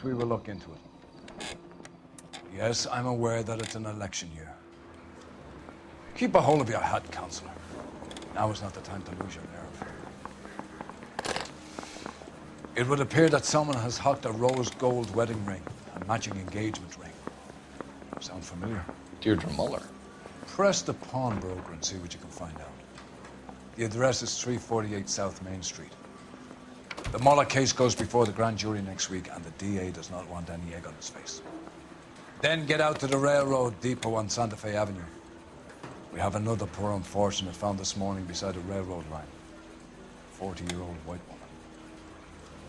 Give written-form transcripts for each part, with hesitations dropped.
We will look into it. Yes, I'm aware that it's an election year. Keep a hold of your hat, Counselor. Now is not the time to lose your nerve. It would appear that someone has hocked a rose gold wedding ring and matching engagement ring. Sound familiar? Deirdre Muller. Press the pawnbroker and see what you can find out. The address is 348 South Main Street. The Muller case goes before the grand jury next week, and the DA does not want any egg on his face. Then get out to the railroad depot on Santa Fe Avenue. We have another poor unfortunate found this morning beside a railroad line. 40-year-old white woman.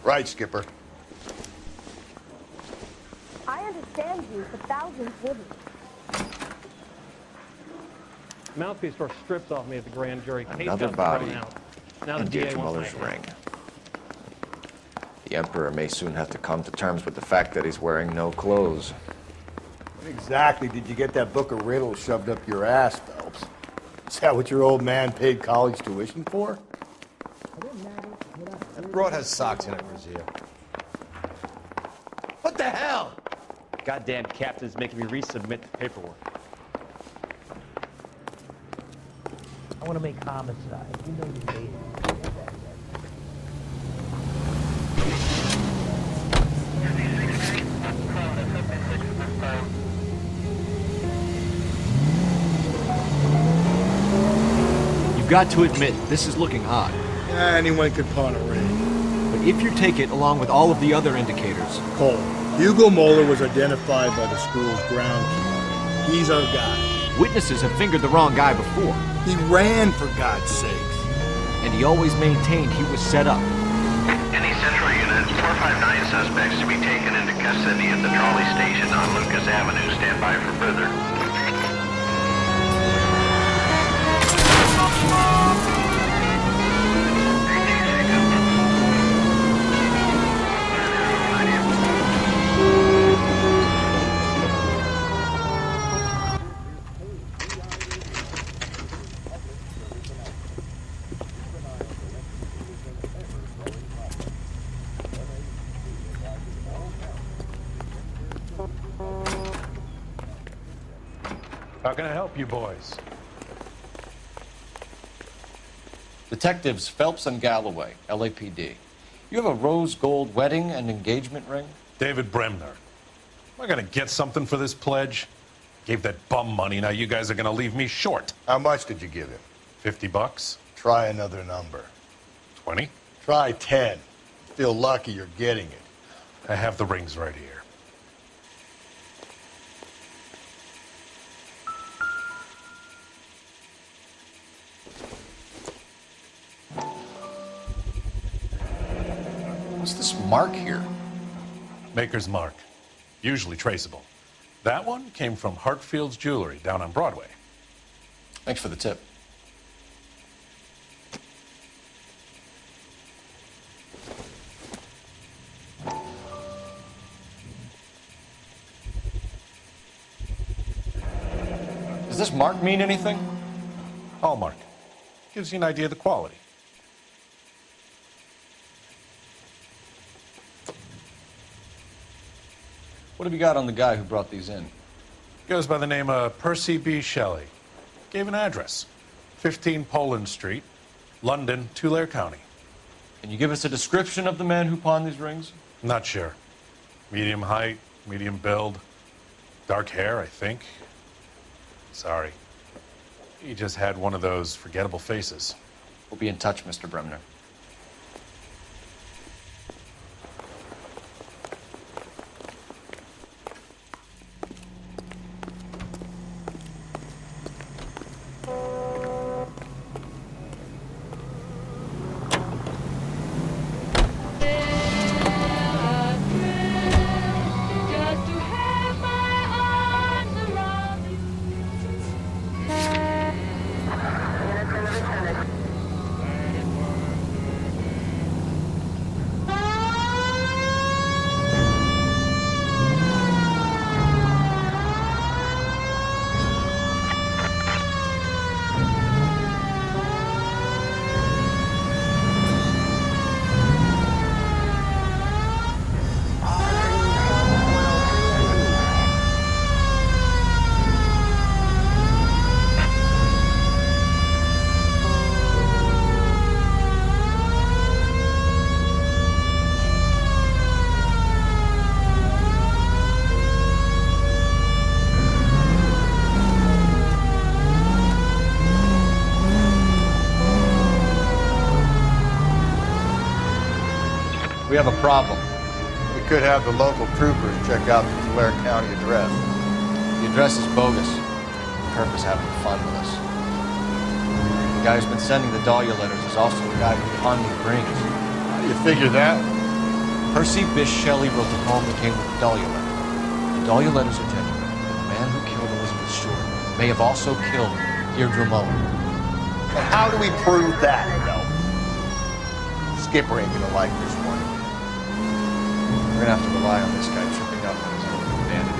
Right, Skipper. I understand you, but thousands wouldn't. Mouthpiece were stripped off me at the grand jury. Another body Now the in DA Deirdre wants Muller's my ring. The Emperor may soon have to come to terms with the fact that he's wearing no clothes. When exactly did you get that book of riddles shoved up your ass, Phelps? Is that what your old man paid college tuition for? That broad has socks in it, Brazil. What the hell? Goddamn captain's making me resubmit the paperwork. I want to make homicide. You know you made it. You've got to admit, this is looking odd. Yeah, anyone could pawn a ring. But if you take it along with all of the other indicators... Cole, Hugo Moeller was identified by the school's groundskeeper. He's our guy. Witnesses have fingered the wrong guy before. He ran, for God's sakes. And he always maintained he was set up. Any Central Unit, 459 suspects to be taken into custody at the trolley station on Lucas Avenue. Stand by for further. How can I help you boys? Detectives Phelps and Galloway, LAPD. You have a rose gold wedding and engagement ring? David Bremner. Am I gonna get something for this pledge? Gave that bum money, now you guys are gonna leave me short. How much did you give him? $50? Try another number. 20? Try 10. Feel lucky you're getting it. I have the rings right here. What's this mark here? Maker's mark. Usually traceable. That one came from Hartfield's Jewelry down on Broadway. Thanks for the tip. Does this mark mean anything? Hallmark. Gives you an idea of the quality. What have you got on the guy who brought these in? Goes by the name of Percy B. Shelley. Gave an address. 15 Poland Street, London, Tulare County. Can you give us a description of the man who pawned these rings? Not sure. Medium height, medium build. Dark hair, I think. Sorry. He just had one of those forgettable faces. We'll be in touch, Mr. Bremner. We have a problem. We could have the local troopers check out the Tulare County address. The address is bogus. Kirk is having fun with us. The guy who's been sending the Dahlia letters is also the guy who pawned me rings. How do you figure that? Percy Bysshe Shelley wrote the poem that came with the Dahlia letter. The Dahlia letters are genuine, and the man who killed Elizabeth Short may have also killed Deirdre Mullen. And how do we prove that, Phelps? Skipper ain't gonna like this one. We're gonna have to rely on this guy tripping up on his own vanity.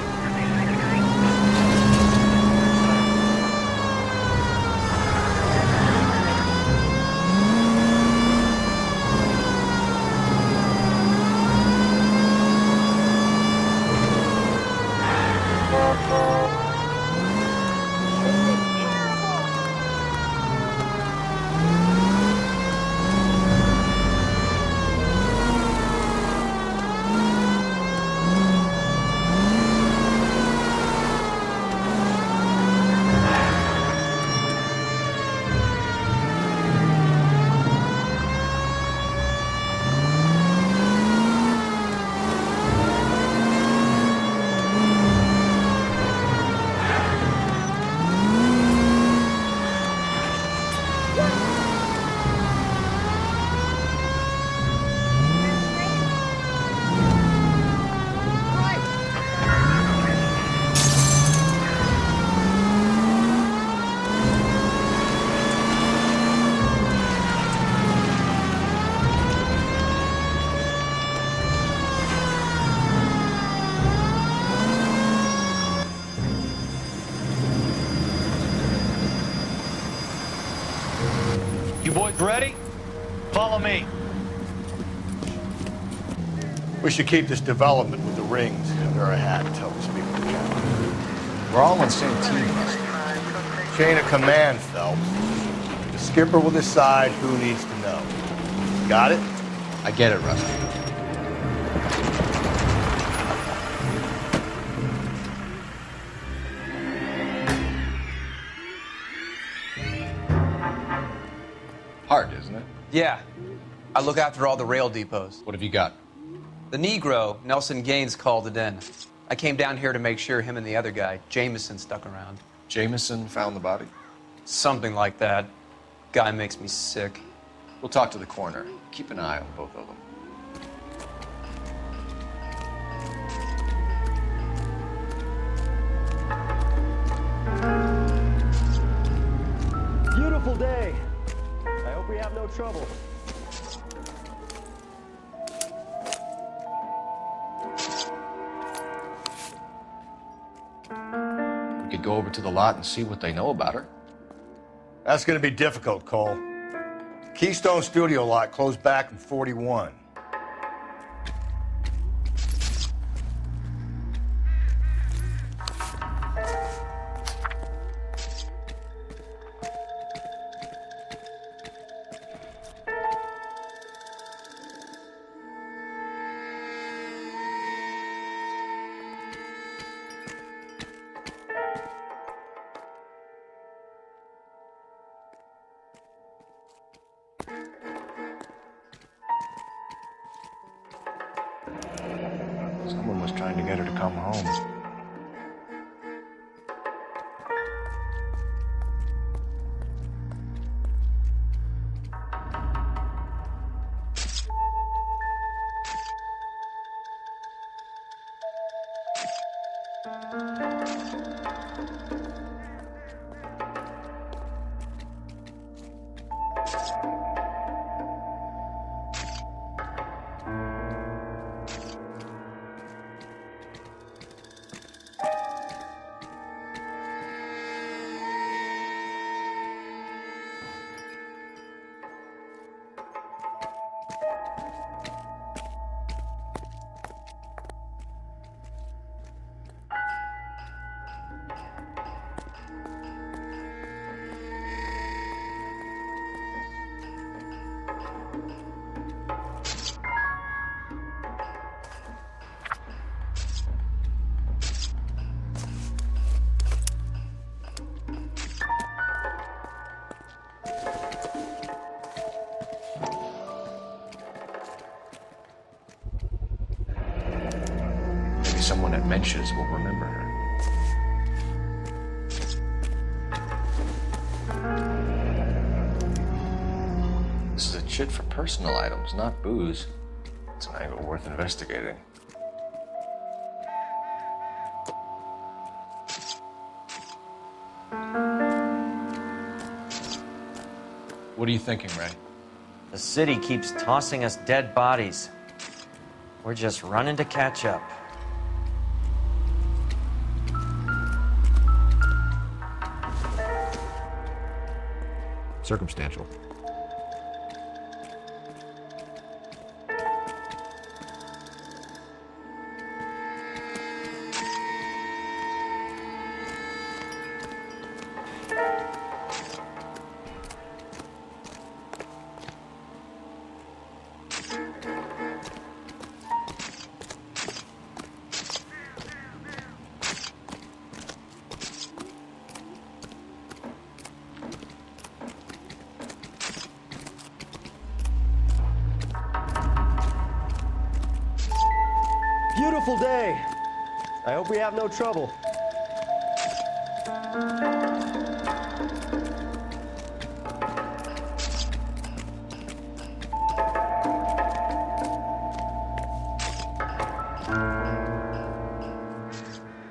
You boys ready? Follow me. We should keep this development with the rings under our hat until we speak with the captain. We're all on the same team, Rusty. Chain of command, Phelps. The skipper will decide who needs to know. Got it? I get it, Rusty. Hard, isn't it? Yeah. I look after all the rail depots. What have you got? The Negro, Nelson Gaines, called it in. I came down here to make sure him and the other guy, Jameson, stuck around. Jameson found the body? Something like that. Guy makes me sick. We'll talk to the coroner. Keep an eye on both of them. Beautiful day. I hope we have no trouble. We could go over to the lot and see what they know about her. That's gonna be difficult, Cole. Keystone Studio lot closed back in 41. Someone was trying to get her to come home. someone at Mensch's will remember her. This is a chit for personal items, not booze. It's an angle worth investigating. What are you thinking, Ray? The city keeps tossing us dead bodies. We're just running to catch up. Circumstantial. Beautiful day. I hope we have no trouble.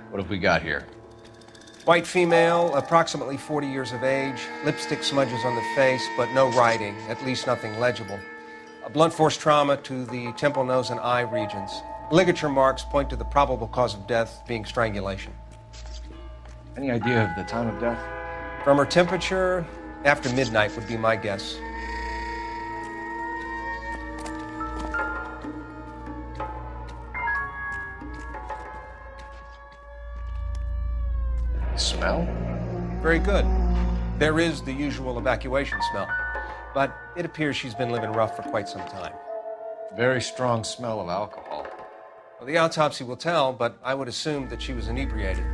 What have we got here? White female, approximately 40 years of age, lipstick smudges on the face, but no writing, at least nothing legible. A blunt force trauma to the temple, nose, and eye regions. Ligature marks point to the probable cause of death being strangulation. Any idea of the time of death? From her temperature, after midnight would be my guess. Smell? Very good. There is the usual evacuation smell, but it appears she's been living rough for quite some time. Very strong smell of alcohol. Well, the autopsy will tell, but I would assume that she was inebriated.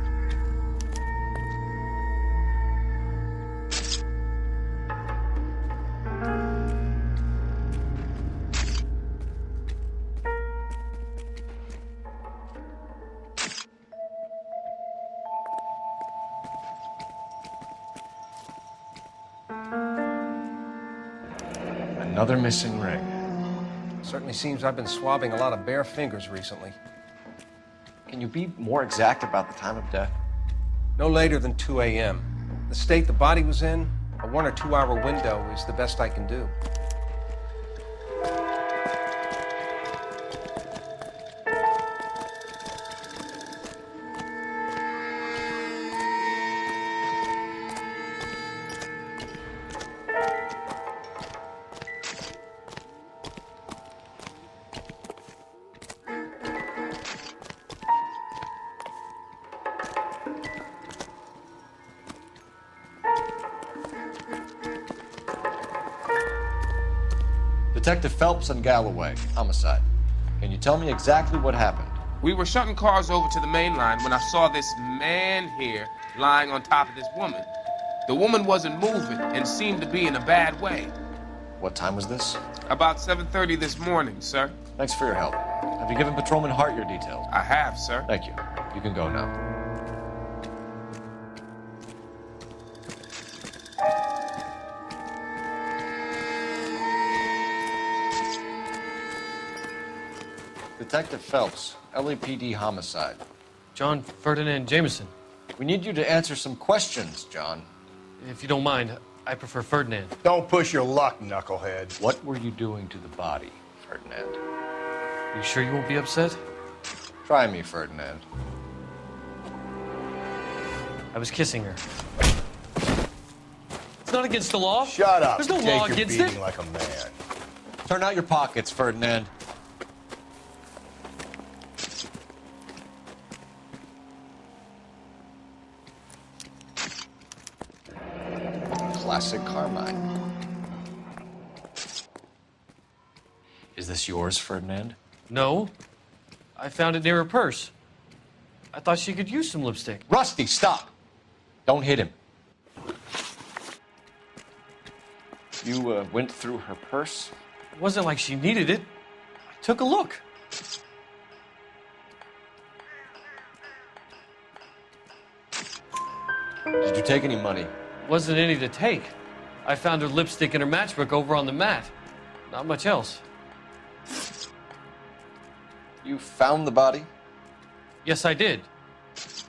Another missing ring. Certainly seems I've been swabbing a lot of bare fingers recently. Can you be more exact about the time of death? No later than 2 a.m. The state the body was in, a 1 or 2 hour window is the best I can do. Detective Phelps and Galloway, homicide. Can you tell me exactly what happened? We were shunting cars over to the main line when I saw this man here lying on top of this woman. The woman wasn't moving and seemed to be in a bad way. What time was this? About 7:30 this morning, sir. Thanks for your help. Have you given Patrolman Hart your details? I have, sir. Thank you. You can go now. Detective Phelps, LAPD homicide. John Ferdinand Jameson. We need you to answer some questions, John. If you don't mind, I prefer Ferdinand. Don't push your luck, knucklehead. What were you doing to the body, Ferdinand? You sure you won't be upset? Try me, Ferdinand. I was kissing her. It's not against the law. Shut up. There's no Take law your against beating it. like a man. Turn out your pockets, Ferdinand. Classic Carmine. Is this yours, Ferdinand? No. I found it near her purse. I thought she could use some lipstick. Rusty, stop! Don't hit him. You went through her purse? It wasn't like she needed it. I took a look. Did you take any money? Wasn't any to take. I found her lipstick and her matchbook over on the mat. Not much else. You found the body? Yes, I did.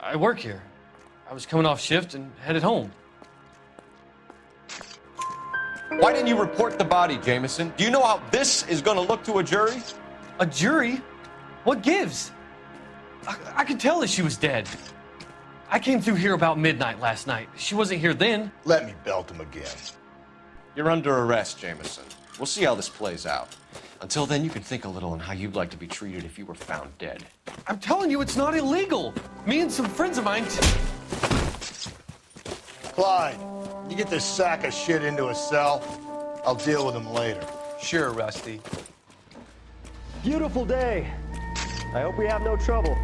I work here. I was coming off shift and headed home. Why didn't you report the body, Jameson? Do you know how this is going to look to a jury? A jury? What gives? I could tell that she was dead. I came through here about midnight last night. She wasn't here then. Let me belt him again. You're under arrest, Jameson. We'll see how this plays out. Until then, you can think a little on how you'd like to be treated if you were found dead. I'm telling you, it's not illegal. Me and some friends of mine... Clyde, you get this sack of shit into a cell. I'll deal with him later. Sure, Rusty. Beautiful day. I hope we have no trouble.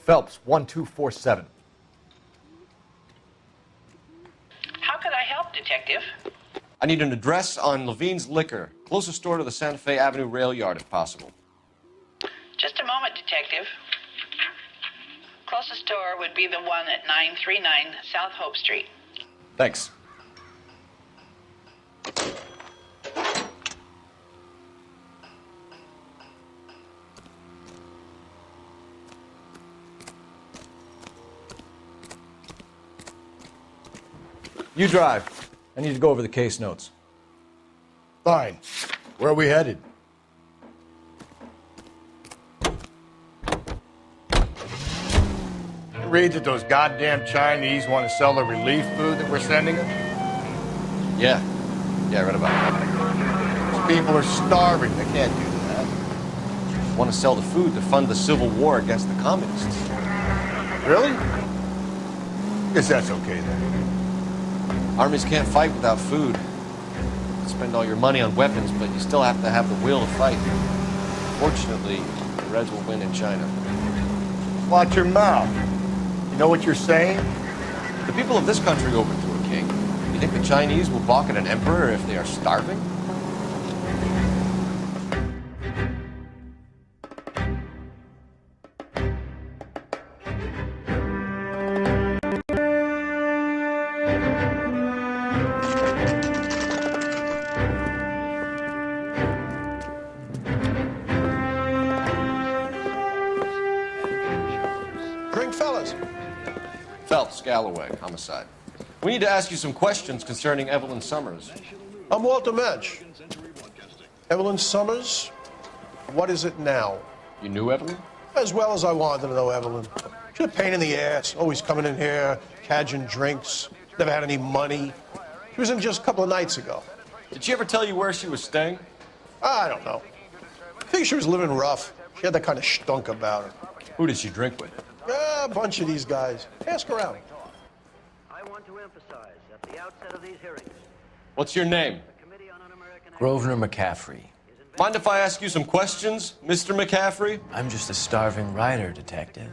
Phelps, 1247. How could I help, Detective? I need an address on Levine's Liquor. Closest store to the Santa Fe Avenue rail yard, if possible. Just a moment, Detective. Closest store would be the one at 939 South Hope Street. Thanks. You drive. I need to go over the case notes. Fine. Where are we headed? You read that those goddamn Chinese want to sell the relief food that we're sending them? Yeah, I read about it. Those people are starving. They can't do that. Want to sell the food to fund the civil war against the communists. Really? Guess that's okay then. Armies can't fight without food. You spend all your money on weapons, but you still have to have the will to fight. Fortunately, the Reds will win in China. Watch your mouth. You know what you're saying? The people of this country overthrew a king. You think the Chinese will balk at an emperor if they are starving? Phelps, Galloway, homicide. We need to ask you some questions concerning Evelyn Summers. I'm Walter Mensch. Evelyn Summers? What is it now? You knew Evelyn? As well as I wanted to know Evelyn. She's a pain in the ass, always coming in here, cadging drinks, never had any money. She was in just a couple of nights ago. Did she ever tell you where she was staying? I don't know. I think she was living rough. She had that kind of stunk about her. Who did she drink with? A bunch of these guys. Ask around. I want to emphasize at the outset of these hearings. What's your name? Grosvenor McCaffrey. Mind if I ask you some questions, Mr. McCaffrey? I'm just a starving writer, Detective.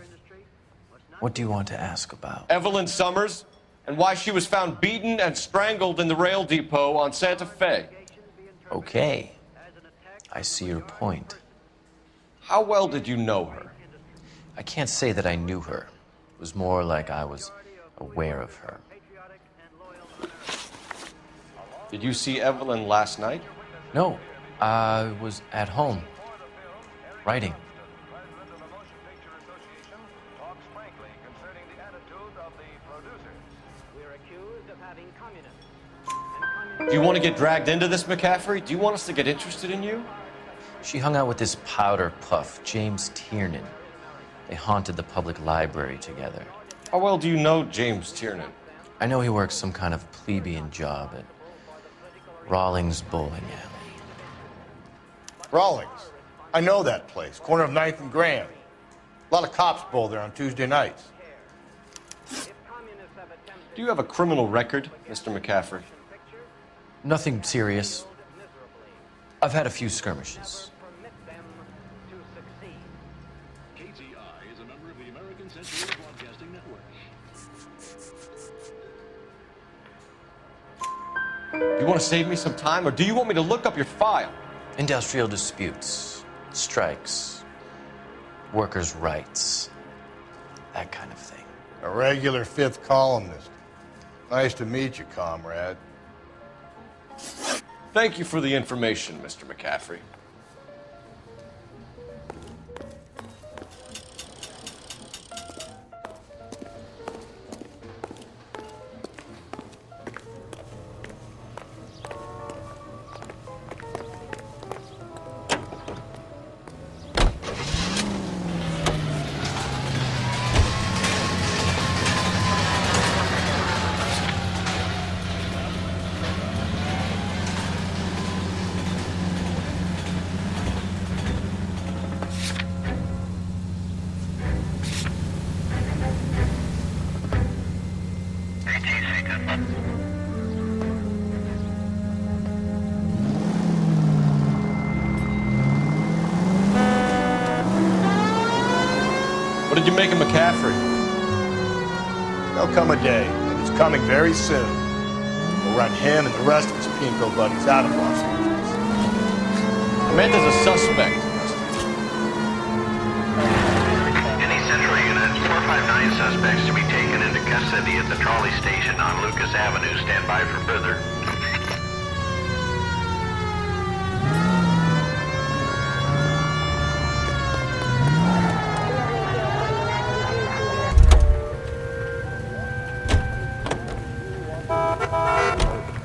What do you want to ask about? Evelyn Summers, and why she was found beaten and strangled in the rail depot on Santa Fe. Okay. I see your point. How well did you know her? I can't say that I knew her. It was more like I was aware of her. Did you see Evelyn last night? No, I was at home, writing. Do you want to get dragged into this, McCaffrey? Do you want us to get interested in you? She hung out with this powder puff, James Tiernan. They haunted the public library together. How well do you know James Tiernan? I know he works some kind of plebeian job at Rawlings Bowling Alley. Rawlings. I know that place. Corner of 9th and Grand. A lot of cops bowl there on Tuesday nights. Do you have a criminal record, Mr. McCaffrey? Nothing serious. I've had a few skirmishes. You want to save me some time, or do you want me to look up your file? Industrial disputes, strikes, workers' rights, that kind of thing. A regular fifth columnist. Nice to meet you, comrade. Thank you for the information, Mr. McCaffrey. What did you make of McCaffrey? There'll come a day, and it's coming very soon. We'll run him and the rest of his pinko buddies out of Los Angeles. I meant as a suspect. Any Central Unit, 459 suspects to be taken into custody at the trolley station on Lucas Avenue. Stand by for further.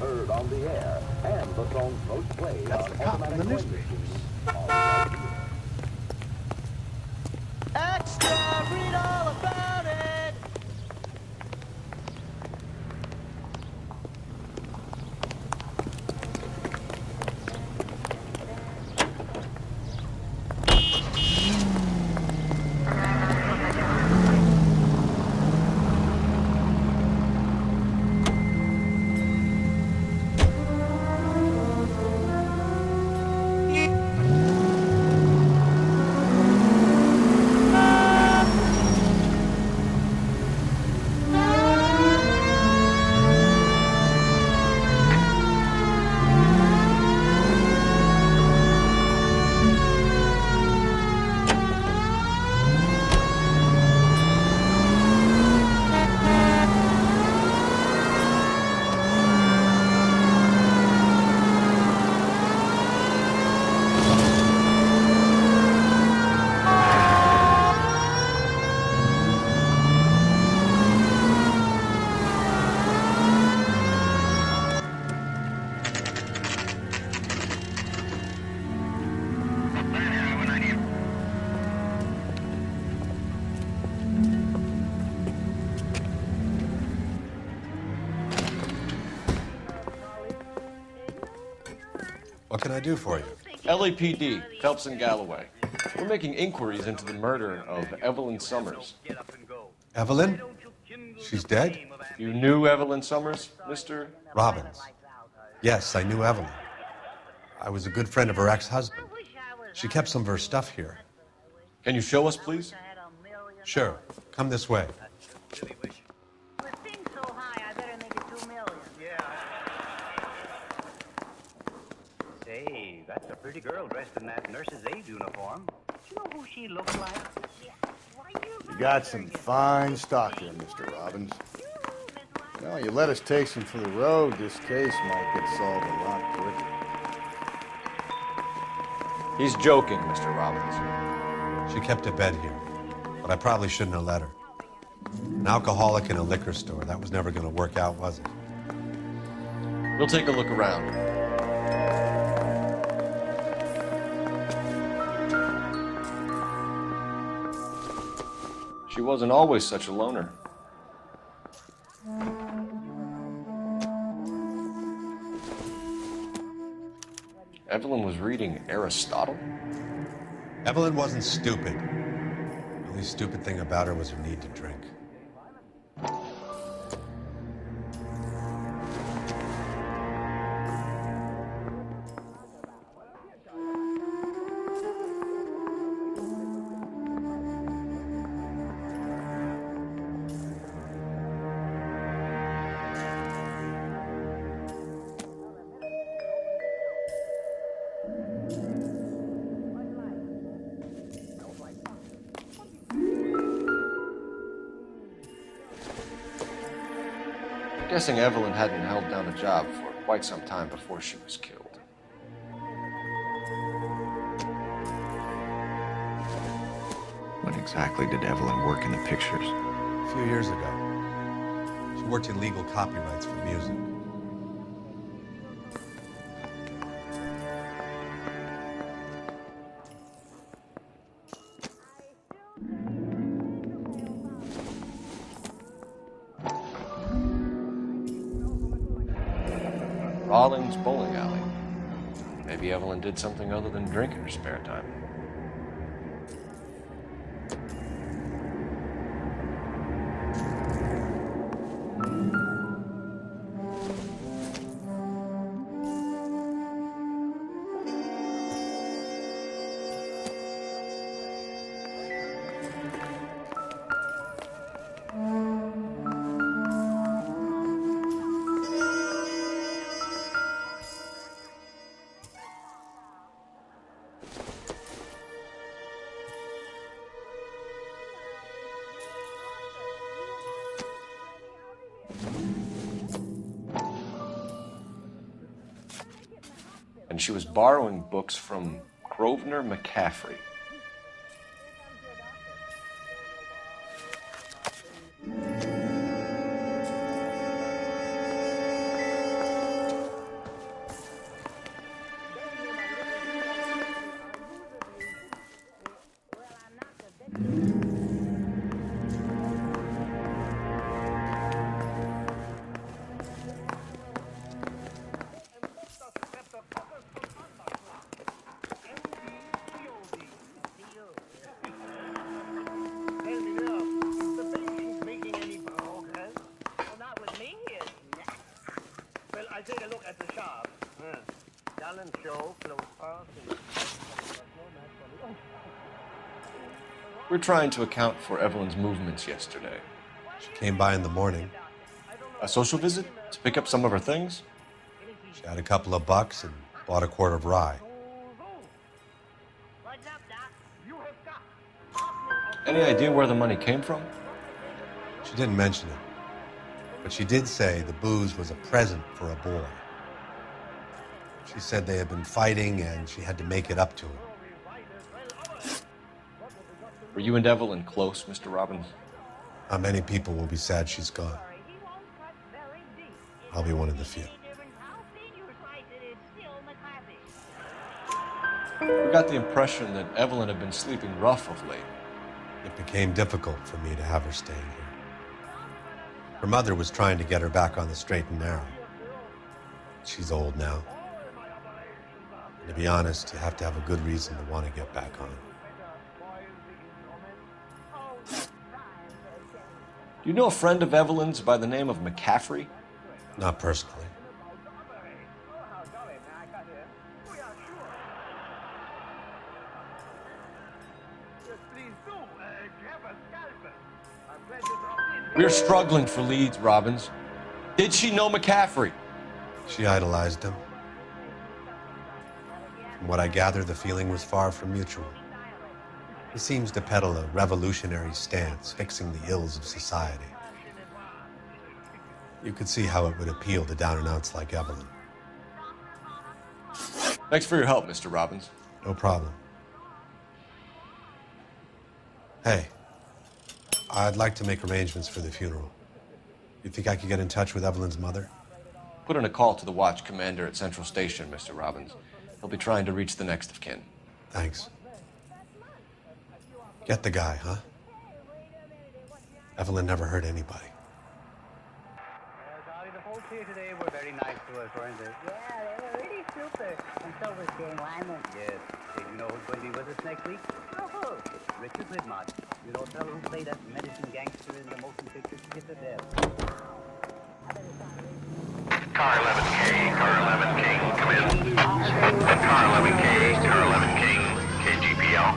Heard on the air, and the song most played on automatic voice machines. Extra, read all about it. What can I do for you? LAPD, Phelps and Galloway. We're making inquiries into the murder of Evelyn Summers. Evelyn? She's dead? You knew Evelyn Summers, Mr. Robbins. Yes, I knew Evelyn. I was a good friend of her ex-husband. She kept some of her stuff here. Can you show us, please? Sure. Come this way. Say, that's a pretty girl dressed in that nurse's aide uniform. Do you know who she looks like? You got some fine stock here, Mr. Robbins. Well, you let us take some for the road, this case might get solved a lot quicker. He's joking, Mr. Robbins. She kept a bed here, but I probably shouldn't have let her. An alcoholic in a liquor store, that was never going to work out, was it? We'll take a look around. She wasn't always such a loner. Evelyn was reading Aristotle? Evelyn wasn't stupid. only stupid thing about her was her need to drink. I'm guessing Evelyn hadn't held down a job for quite some time before she was killed. When exactly did Evelyn work in the pictures? A few years ago. She worked in legal copyrights for music. Rawlings Bowling Alley. Maybe Evelyn did something other than drink in her spare time. And she was borrowing books from Grosvenor McCaffrey. We're trying to account for Evelyn's movements yesterday. She came by in the morning. A social visit to pick up some of her things? She had a couple of bucks and bought a quart of rye. Any idea where the money came from? She didn't mention it, but she did say the booze was a present for a boy. She said they had been fighting and she had to make it up to him. Were you and Evelyn close, Mr. Robbins? Not many people will be sad she's gone. I'll be one of the few. We got the impression that Evelyn had been sleeping rough of late. It became difficult for me to have her staying here. Her mother was trying to get her back on the straight and narrow. She's old now. And to be honest, you have to have a good reason to want to get back on. Do you know a friend of Evelyn's by the name of McCaffrey? Not personally. We're struggling for leads, Robbins. Did she know McCaffrey? She idolized him. From what I gather, the feeling was far from mutual. He seems to peddle a revolutionary stance, fixing the ills of society. You could see how it would appeal to down-and-outs like Evelyn. Thanks for your help, Mr. Robbins. No problem. Hey, I'd like to make arrangements for the funeral. You think I could get in touch with Evelyn's mother? Put in a call to the watch commander at Central Station, Mr. Robbins. He'll be trying to reach the next of kin. Thanks. Get the guy, huh? Evelyn never hurt anybody. Charlie, the folks here today were very nice to us, weren't they? Yeah, they were really super. And so was Jane Wyman. Yes. Did you know who's going to be with us next week? Oh, who? Richard Widmark. You know, fellow who played that medicine gangster in the motion picture Skip the Dead. Car 11K, Car 11 King, come in. Car 11K, Car 11 King, KGPL.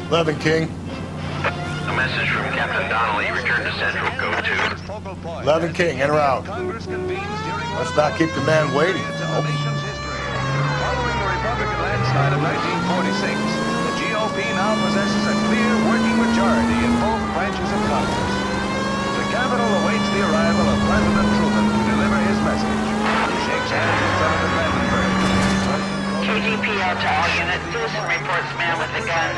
11 King. A message from Captain Donnelly. Return to Central, code 2. 11 King, in or out? Let's not keep the man waiting, pal. Following the Republican landslide of 1946, the GOP now possesses a clear working majority in both branches of Congress. The Capitol awaits the arrival of President Truman to deliver his message. He shakes hands with Senator Vandenberg. KGPL to all units. Citizen reports man with a gun.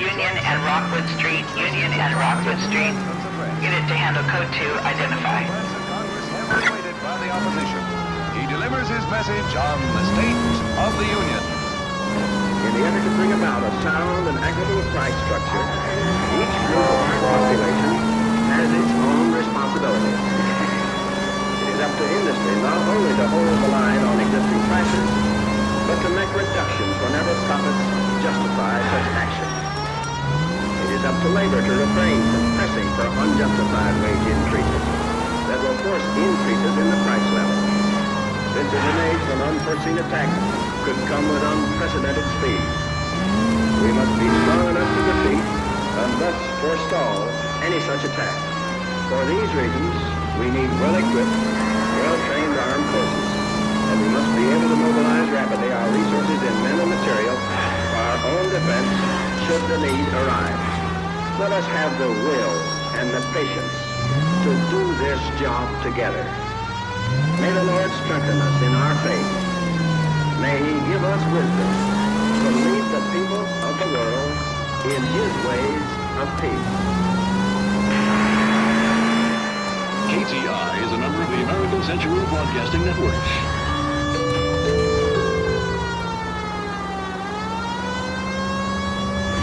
Union and Rockwood Street. Union and Rockwood Street. Unit to handle code 2. Identify. Waited by the opposition. He delivers his message on the State of the Union. In the effort to bring about a sound and equitable price structure, each group of our population has its own responsibilities. It is up to industry not only to hold the line on existing prices, but to make reductions whenever profits justify such action. It is up to labor to refrain from pressing for unjustified wage increases that will force increases in the price level. This is an age when unforeseen attacks could come with unprecedented speed. We must be strong enough to defeat and thus forestall any such attack. For these reasons, we need well-equipped, well-trained armed forces, and we must be able to mobilize rapidly our resources in men and material for our own defense should the need arise. Let us have the will and the patience to do this job together. May the Lord strengthen us in our faith. May He give us wisdom to lead the people of the world in His ways of peace. KTI is a member of the American Century Broadcasting Network.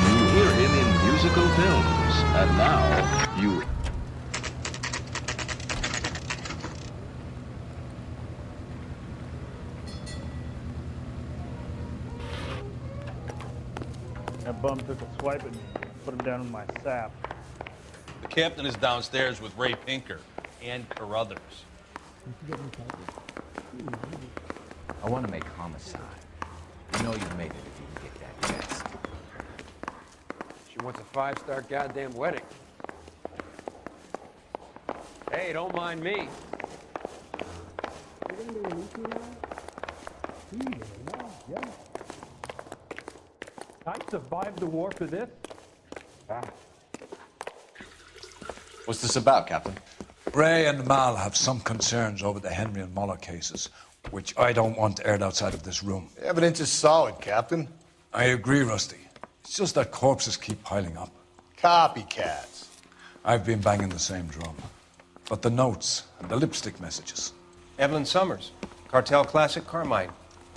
You hear him in musical films, and now you... That bum took a swipe at me. Put him down in my sap. The captain is downstairs with Ray Pinker and Carruthers. I want to make homicide. You know you made it if you can get that guest. She wants a 5-star goddamn wedding. Hey, don't mind me. I survived the war for this? What's this about, Captain? Ray and Mal have some concerns over the Henry and Muller cases, which I don't want aired outside of this room. The evidence is solid, Captain. I agree, Rusty. It's just that corpses keep piling up. Copycats. I've been banging the same drum. But the notes and the lipstick messages. Evelyn Summers, Cartel Classic Carmine.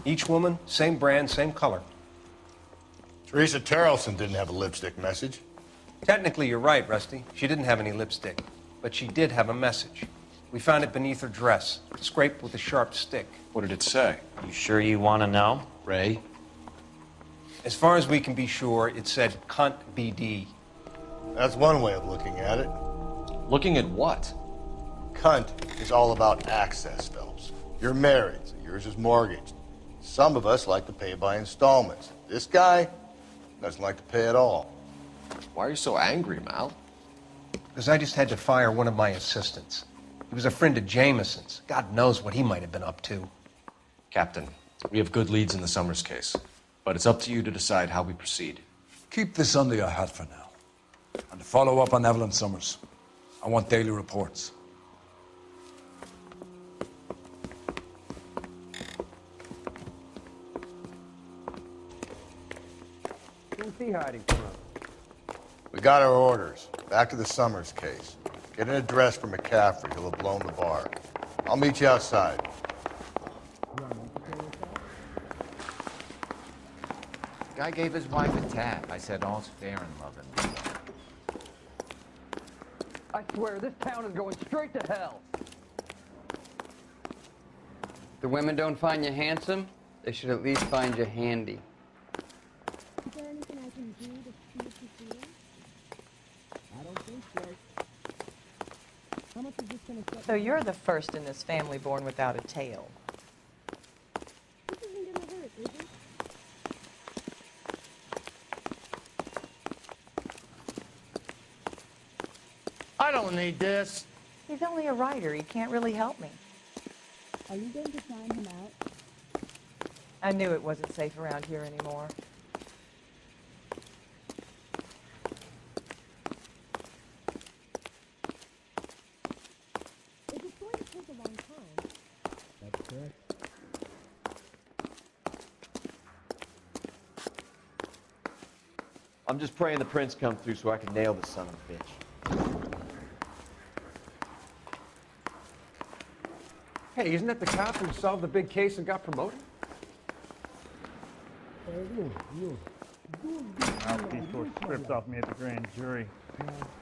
Each woman, same brand, same color. Teresa Terrelson didn't have a lipstick message. Technically, you're right, Rusty. She didn't have any lipstick. But she did have a message. We found it beneath her dress, scraped with a sharp stick. What did it say? You sure you want to know? Ray? As far as we can be sure, it said cunt BD. That's one way of looking at it. Looking at what? Cunt is all about access, Phelps. You're married, so yours is mortgaged. Some of us like to pay by installments. This guy doesn't like to pay at all. Why are you so angry, Mal? Because I just had to fire one of my assistants. He was a friend of Jameson's. God knows what he might have been up to. Captain, we have good leads in the Summers case, but it's up to you to decide how we proceed. Keep this under your hat for now. And to follow up on Evelyn Summers, I want daily reports. Who's he hiding from? We got our orders. Back to the Summers case. Get an address for McCaffrey. He'll have blown the bar. I'll meet you outside. Guy gave his wife a tap. I said all's fair in love and war. I swear, this town is going straight to hell. The women don't find you handsome, they should at least find you handy. Is there anything I can do to see if you feel? So you're the first in this family born without a tail. I don't need this. He's only a writer. He can't really help me. Are you going to sign him out? I knew it wasn't safe around here anymore. Is it going to take a long time? That's correct. I'm just praying the prince come through so I can nail this son of a bitch. Hey, isn't that the cop who solved the big case and got promoted? Mouthpiece was stripped off me at the grand jury.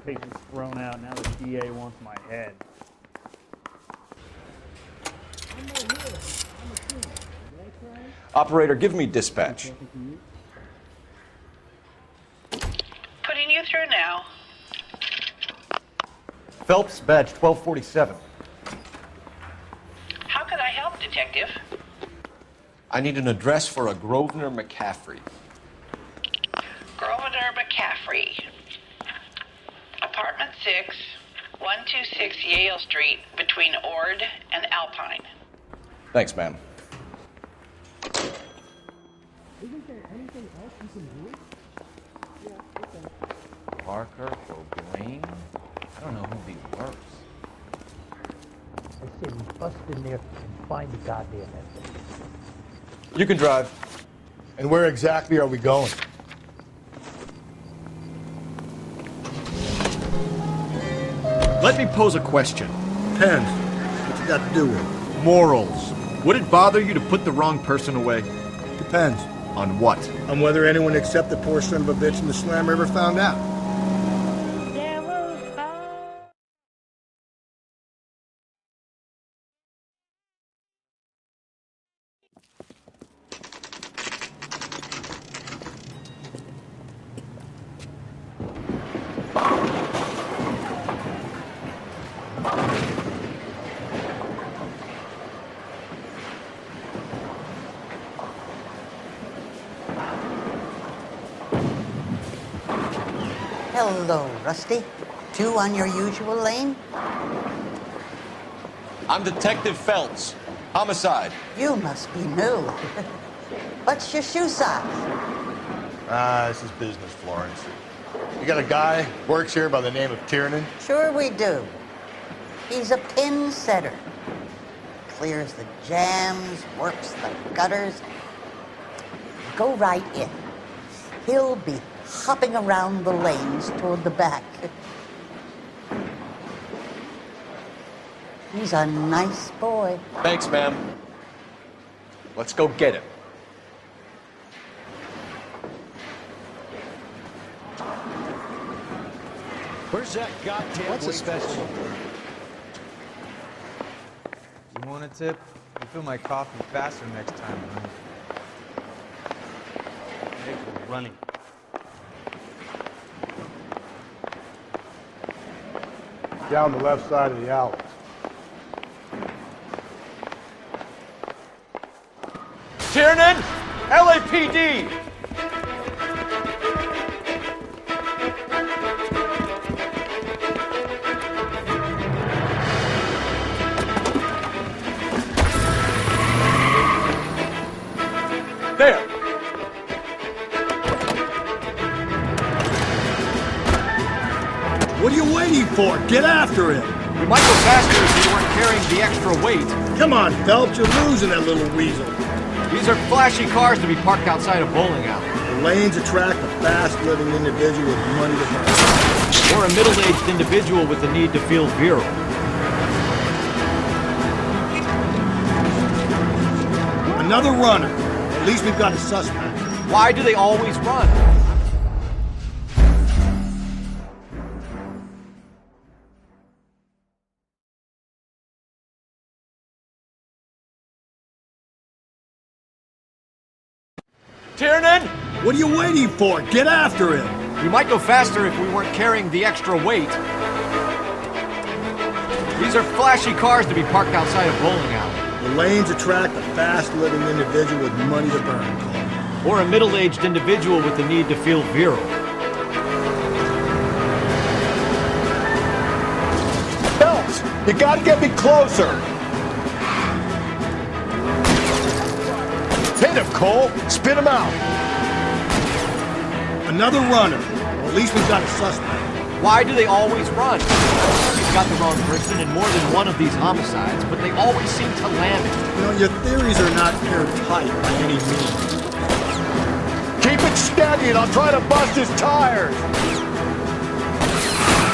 Case was thrown out. Now the DA wants my head. Operator, give me dispatch. Putting you through now. Phelps, badge 1247. How could I help, Detective? I need an address for a Grosvenor McCaffrey. Grosvenor McCaffrey. Apartment 6, 126 Yale Street, between Ord and Alpine. Thanks, ma'am. Isn't there anything else you can do? Yeah, okay. Parker or Blaine? I don't know who'd be worse. I say we bust in there and find the goddamn essence. You can drive. And where exactly are we going? Let me pose a question. Depends. What you got to do with it? Morals. Would it bother you to put the wrong person away? Depends. On what? On whether anyone except the poor son of a bitch in the slammer ever found out. Hello, Rusty. Two on your usual lane? I'm Detective Phelps. Homicide. You must be new. What's your shoe size? This is business, Florence. You got a guy who works here by the name of Tiernan? Sure we do. He's a pin setter. Clears the jams, works the gutters. Go right in. He'll be hopping around the lanes toward the back. He's a nice boy. Thanks, ma'am. Let's go get him. Where's that goddamn What's a weight special? room? You want a tip? You fill my coffee faster next time, right? We're running. Down the left side of the alley. Tiernan! LAPD! There! What are you waiting for? Get after him! We might go faster if you weren't carrying the extra weight. Come on, Phelps, you're losing that little weasel. These are flashy cars to be parked outside a bowling alley. The lanes attract a fast-living individual with money to burn. Or a middle-aged individual with the need to feel virile. Another runner. At least we've got a suspect. Why do they always run? Tiernan! What are you waiting for? Get after him! We might go faster if we weren't carrying the extra weight. These are flashy cars to be parked outside a bowling alley. The lanes attract a fast-living individual with money to burn, Cole. Or a middle-aged individual with the need to feel virile. Phelps, you gotta get me closer! Hit him, Cole! Spit him out! Another runner. Well, at least we've got a suspect. Why do they always run? You've got the wrong person in more than one of these homicides, but they always seem to land it. You know, your theories are not airtight by any means. Keep it steady and I'll try to bust his tires!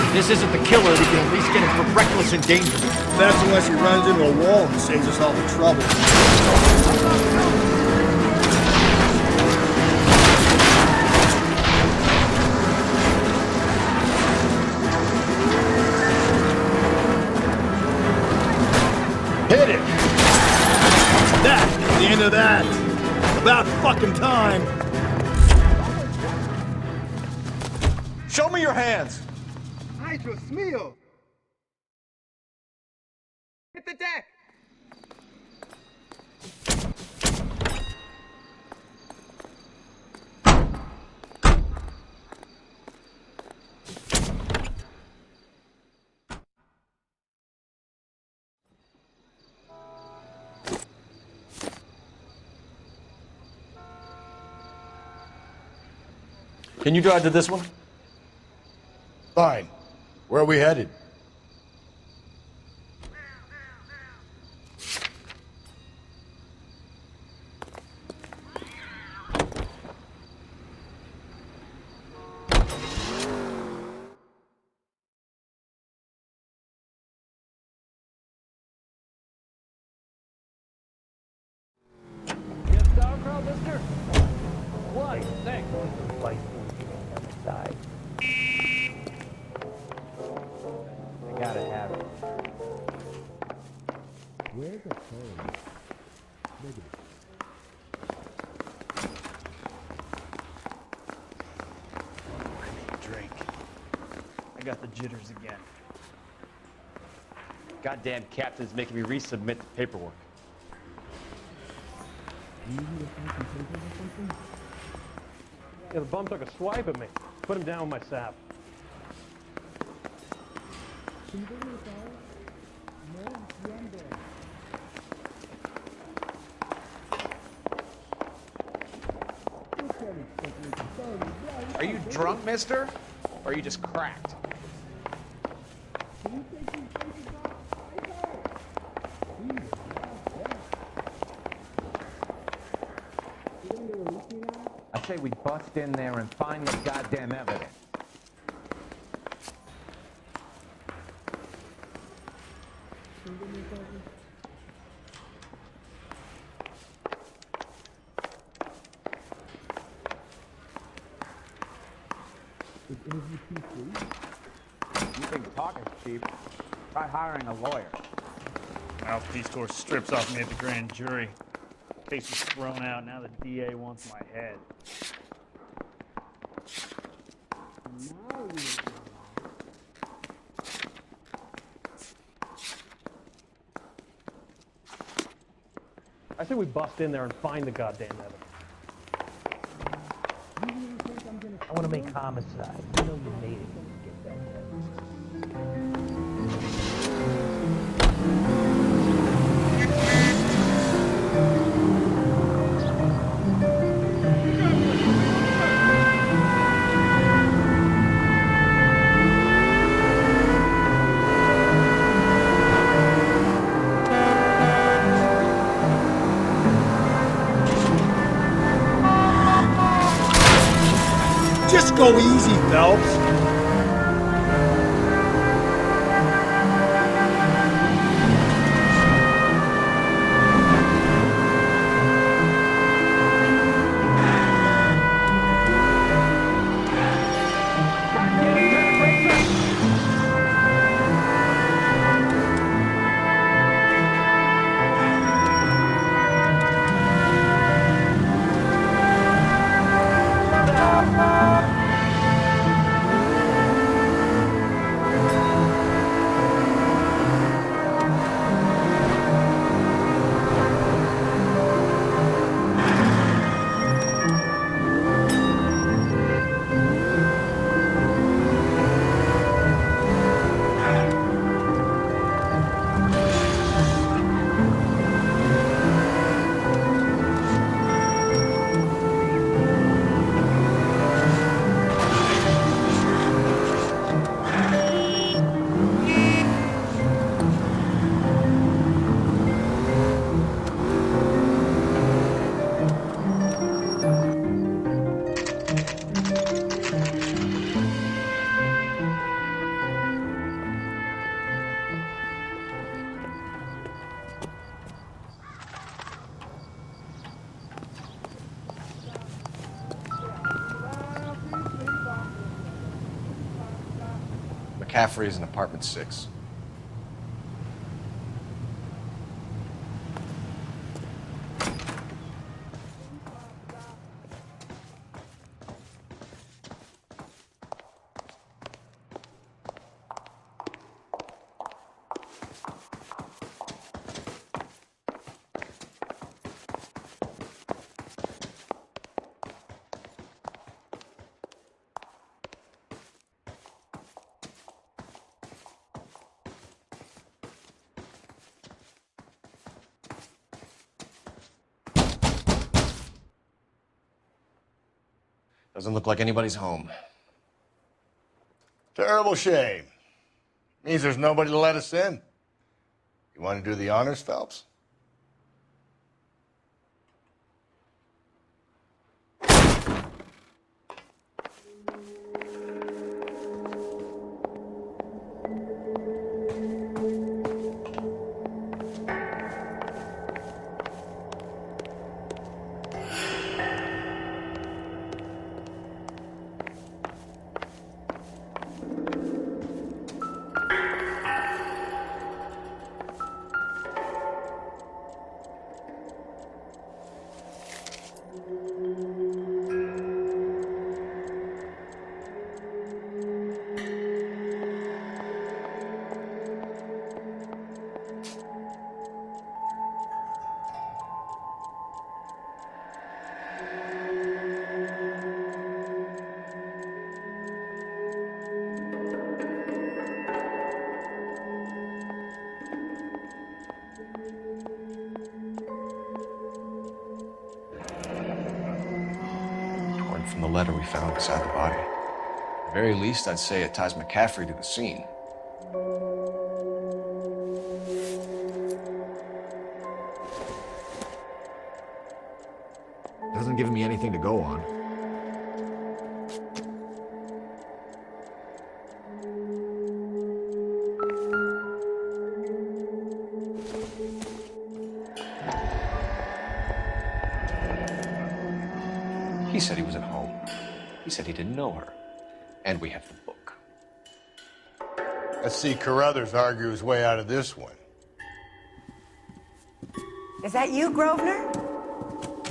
If this isn't the killer, we can at least get him for reckless endangerment. That's unless he runs into a wall and saves us all the trouble. Hit it! That's the end of that. About fucking time. Show me your hands. Ay, Dios mío! Hit the deck! Can you drive to this one? Fine. Where are we headed? Get sauerkraut, mister? What? Thanks. Side. I gotta have it. Where's the phone? Drink. I got the jitters again. Goddamn captain's making me resubmit the paperwork. Yeah, the bum took a swipe at me. Put him down with my sap. Are you drunk, mister? Or are you just cracked? I say we bust in there and find the goddamn evidence. You think talking's cheap? Try hiring a lawyer. Mouthpiece tore strips off me at the grand jury. Case was thrown out. Now the DA wants my head. I say we bust in there and find the goddamn evidence. I want to make homicide. You know you made it when you get that head. Just go easy, Phelps. McCaffrey is in apartment 6. Doesn't look like anybody's home. Terrible shame. Means there's nobody to let us in. You want to do the honors, Phelps? From the letter we found beside the body. At the very least, I'd say it ties McCaffrey to the scene. Doesn't give me anything to go on. He said he was at home. He said he didn't know her. And we have the book. Let's see Carruthers argue his way out of this one. Is that you, Grosvenor?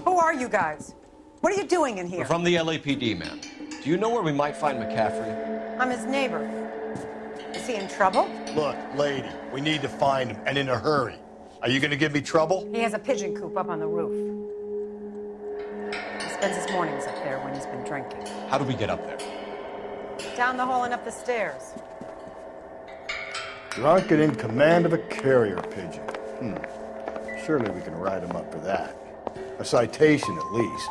Who are you guys? What are you doing in here? We're from the LAPD, ma'am. Do you know where we might find McCaffrey? I'm his neighbor. Is he in trouble? Look, lady, we need to find him, and in a hurry. Are you going to give me trouble? He has a pigeon coop up on the roof. He spends his mornings up there when he's been drinking. How do we get up there? Down the hall and up the stairs. Drunk and in command of a carrier pigeon. Surely we can write him up for that. A citation, at least.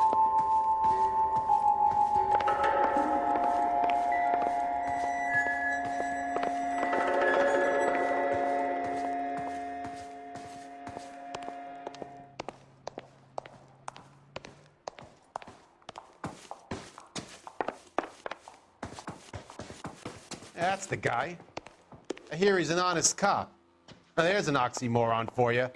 That's the guy. I hear he's an honest cop. Now, there's an oxymoron for you.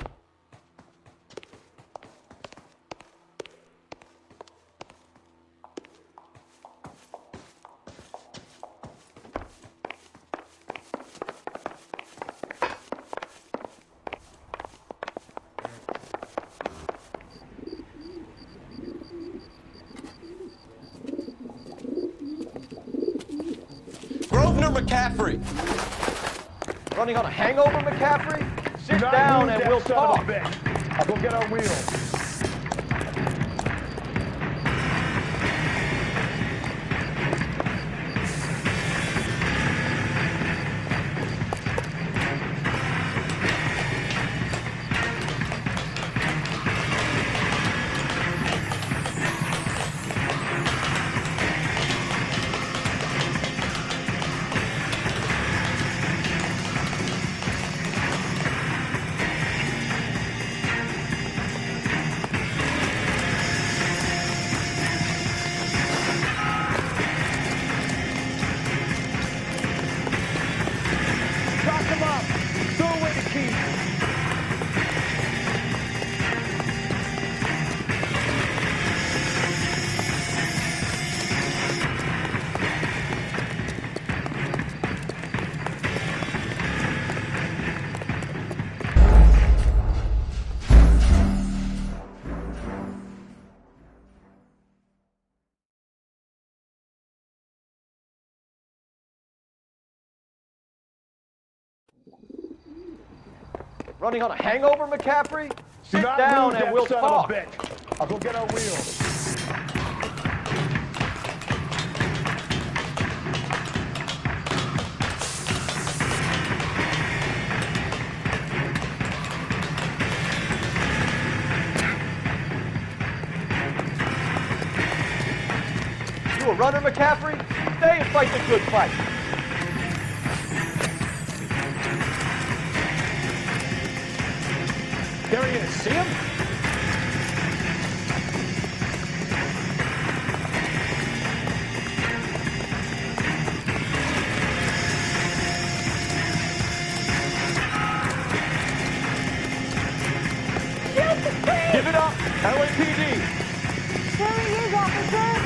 McCaffrey! Running on a hangover, McCaffrey? Sit down and we'll talk. I'll go get our wheels. Running on a hangover, McCaffrey? Do Sit not down move and that we'll son talk. of a bitch. I'll go get our wheels. You a runner, McCaffrey? Stay and fight the good fight. Gary, you see him? Give it up, LAPD. There he is, officer.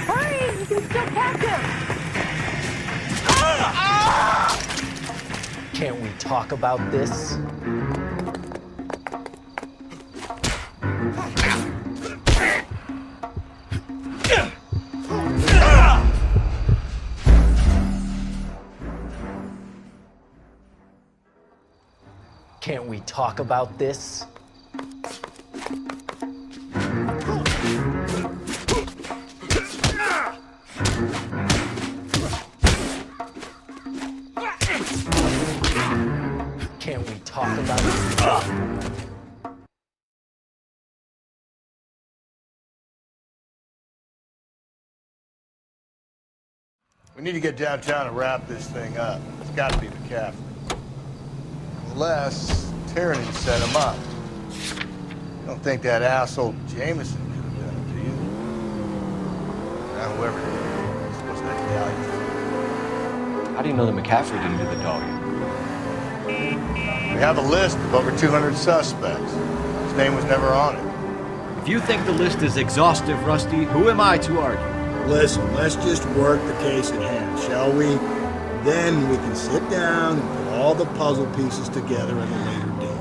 Hurry, you can still catch him. Can't we talk about this? Can't we talk about this? Can't we talk about it? We need to get downtown and wrap this thing up. It's got to be McCaffrey. Unless Tyranny set him up. You don't think that asshole Jameson could have done it, do you? Now, whoever did it, was that Italian. How do you know that McCaffrey didn't do the dogging? We have a list of over 200 suspects. His name was never on it. If you think the list is exhaustive, Rusty, who am I to argue? Listen, let's just work the case at hand, shall we? Then we can sit down and put all the puzzle pieces together at a later date.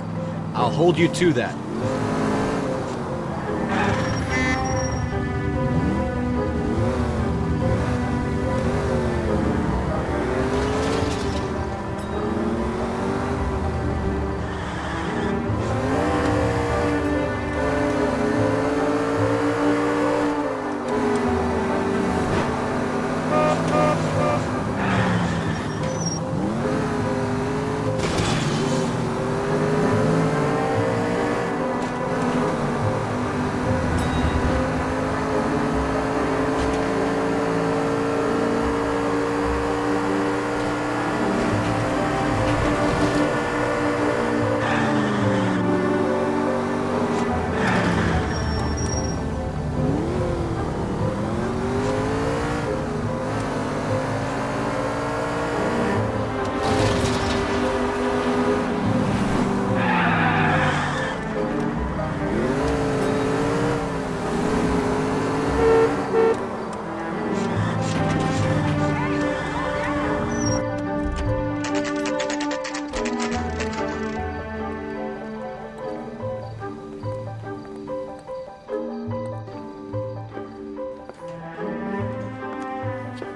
I'll hold you to that.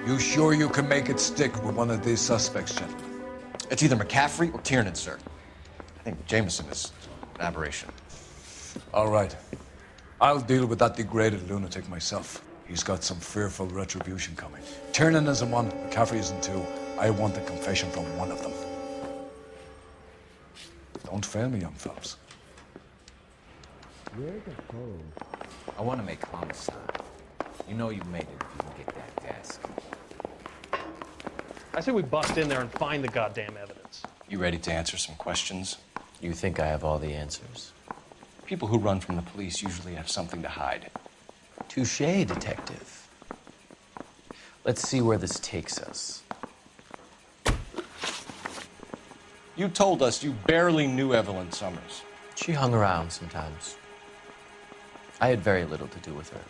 You sure you can make it stick with one of these suspects, gentlemen? It's either McCaffrey or Tiernan, sir. I think Jameson is an aberration. All right. I'll deal with that degraded lunatic myself. He's got some fearful retribution coming. Tiernan isn't one, McCaffrey isn't two. I want a confession from one of them. Don't fail me, young fellas. Where's the phone? I want to make homicide. You know you made it if you can get that desk. I say we bust in there and find the goddamn evidence. You ready to answer some questions? You think I have all the answers? People who run from the police usually have something to hide. Touché, detective. Let's see where this takes us. You told us you barely knew Evelyn Summers. She hung around sometimes. I had very little to do with her.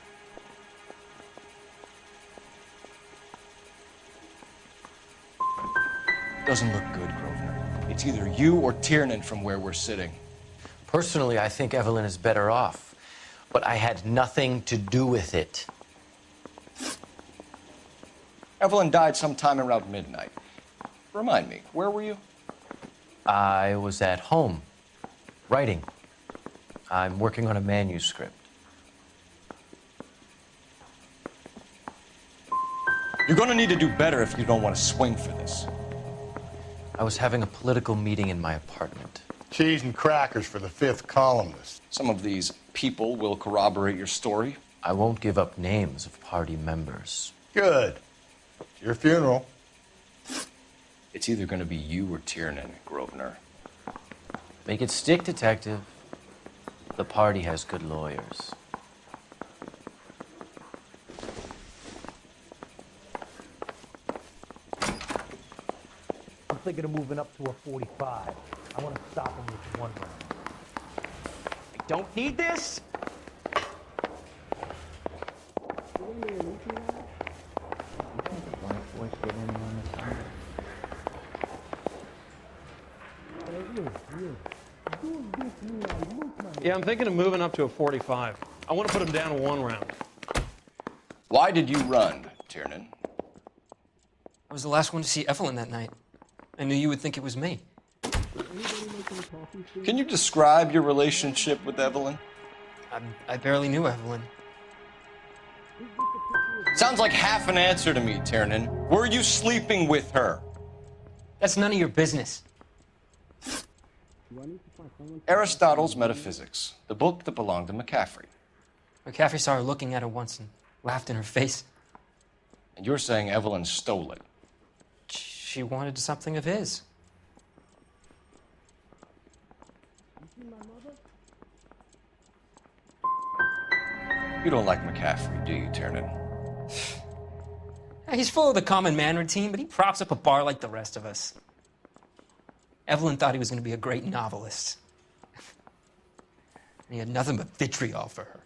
Doesn't look good, Grosvenor. It's either you or Tiernan from where we're sitting. Personally, I think Evelyn is better off, but I had nothing to do with it. Evelyn died sometime around midnight. Remind me, where were you? I was at home, writing. I'm working on a manuscript. You're gonna need to do better if you don't want to swing for this. I was having a political meeting in my apartment. Cheese and crackers for the 5th columnist. Some of these people will corroborate your story. I won't give up names of party members. Good. It's your funeral. It's either gonna be you or Tiernan, Grosvenor. Make it stick, detective. The party has good lawyers. I'm thinking of moving up to a 45. I want to stop him with one round. I don't need this. Yeah, I'm thinking of moving up to a 45. I want to put him down 1 round. Why did you run, Tiernan? I was the last one to see Evelyn that night. I knew you would think it was me. Can you describe your relationship with Evelyn? I barely knew Evelyn. Sounds like half an answer to me, Tiernan. Were you sleeping with her? That's none of your business. Aristotle's Metaphysics, the book that belonged to McCaffrey. McCaffrey saw her looking at her once and laughed in her face. And you're saying Evelyn stole it? She wanted something of his. You don't like McCaffrey, do you, Tiernan? He's full of the common man routine, but he props up a bar like the rest of us. Evelyn thought he was going to be a great novelist. And he had nothing but vitriol for her.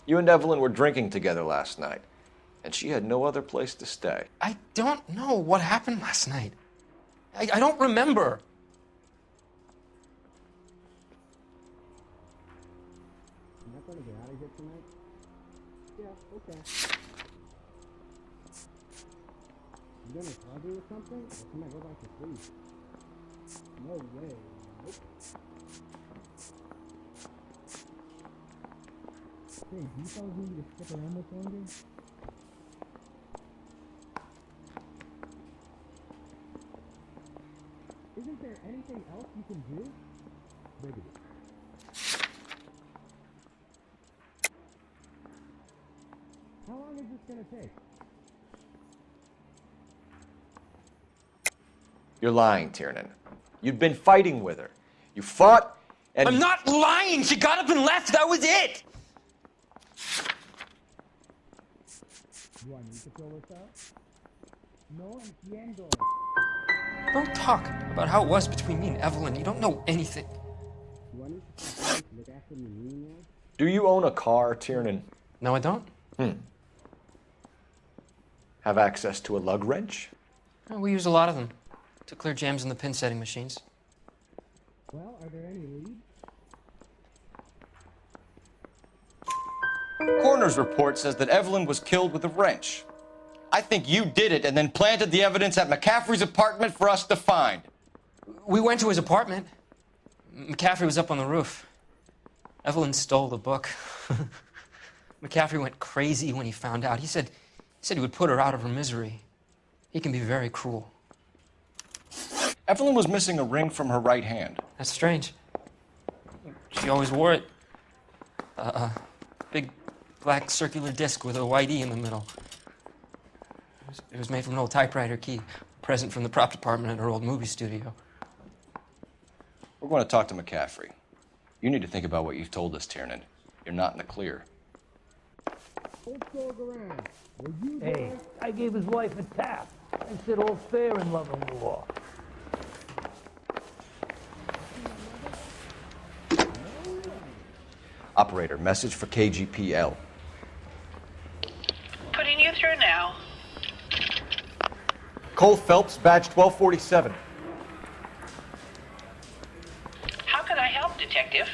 You and Evelyn were drinking together last night, and she had no other place to stay. I don't know what happened last night. I don't remember. I'm not gonna get out of here tonight. Yeah, okay. You gonna party or something? Or can I go back to sleep? No way. Nope. Hey, do you fellas need me to stick around much longer? Isn't there anything else you can do? Maybe. How long is this gonna take? You're lying, Tiernan. You'd been fighting with her. You fought, and... I'm not lying! She got up and left! That was it! Do I need to fill this out? No entiendo. Don't talk about how it was between me and Evelyn. You don't know anything. Do I need to look after me now? Do you own a car, Tiernan? No, I don't. Have access to a lug wrench? Oh, we use a lot of them to clear jams in the pin setting machines. Well, are there any leads? Coroner's report says that Evelyn was killed with a wrench. I think you did it and then planted the evidence at McCaffrey's apartment for us to find. We went to his apartment. McCaffrey was up on the roof. Evelyn stole the book. McCaffrey went crazy when he found out. He said he would put her out of her misery. He can be very cruel. Evelyn was missing a ring from her right hand. That's strange. She always wore it. Big black circular disc with a white E in the middle. It was made from an old typewriter key, a present from the prop department at her old movie studio. We're going to talk to McCaffrey. You need to think about what you've told us, Tiernan. You're not in the clear. Hey, I gave his wife a tap. I said all's fair in love and war. Operator, message for KGPL. Putting you through now. Cole Phelps, badge 1247. How can I help, Detective?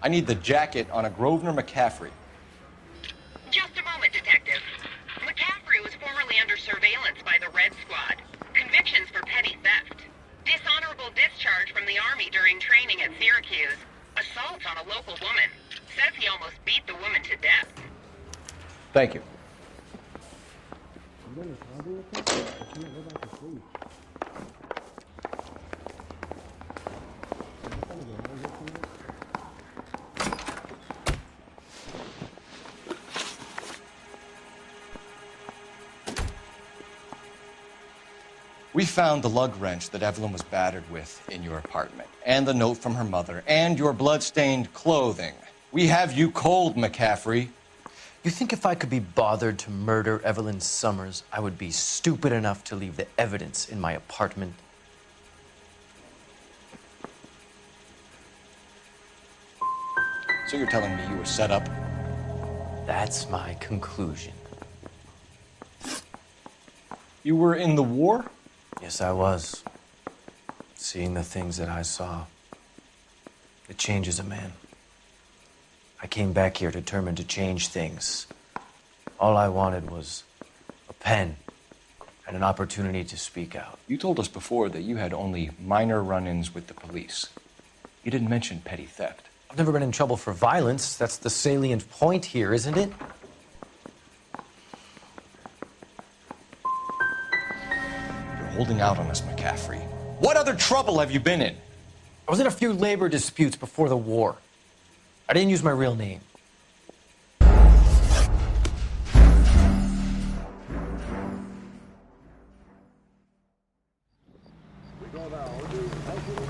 I need the jacket on a Grosvenor McCaffrey. Just a moment, Detective. McCaffrey was formerly under surveillance by the Red Squad. Convictions for petty theft. Dishonorable discharge from the Army during training at Syracuse. Assault on a local woman. Says he almost beat the woman to death. Thank you. We found the lug wrench that Evelyn was battered with in your apartment, and the note from her mother, and your blood-stained clothing. We have you cold, McCaffrey. You think if I could be bothered to murder Evelyn Summers, I would be stupid enough to leave the evidence in my apartment? So you're telling me you were set up? That's my conclusion. You were in the war? Yes, I was. Seeing the things that I saw, it changes a man. I came back here determined to change things. All I wanted was a pen and an opportunity to speak out. You told us before that you had only minor run-ins with the police. You didn't mention petty theft. I've never been in trouble for violence. That's the salient point here, isn't it? You're holding out on us, McCaffrey. What other trouble have you been in? I was in a few labor disputes before the war. I didn't use my real name.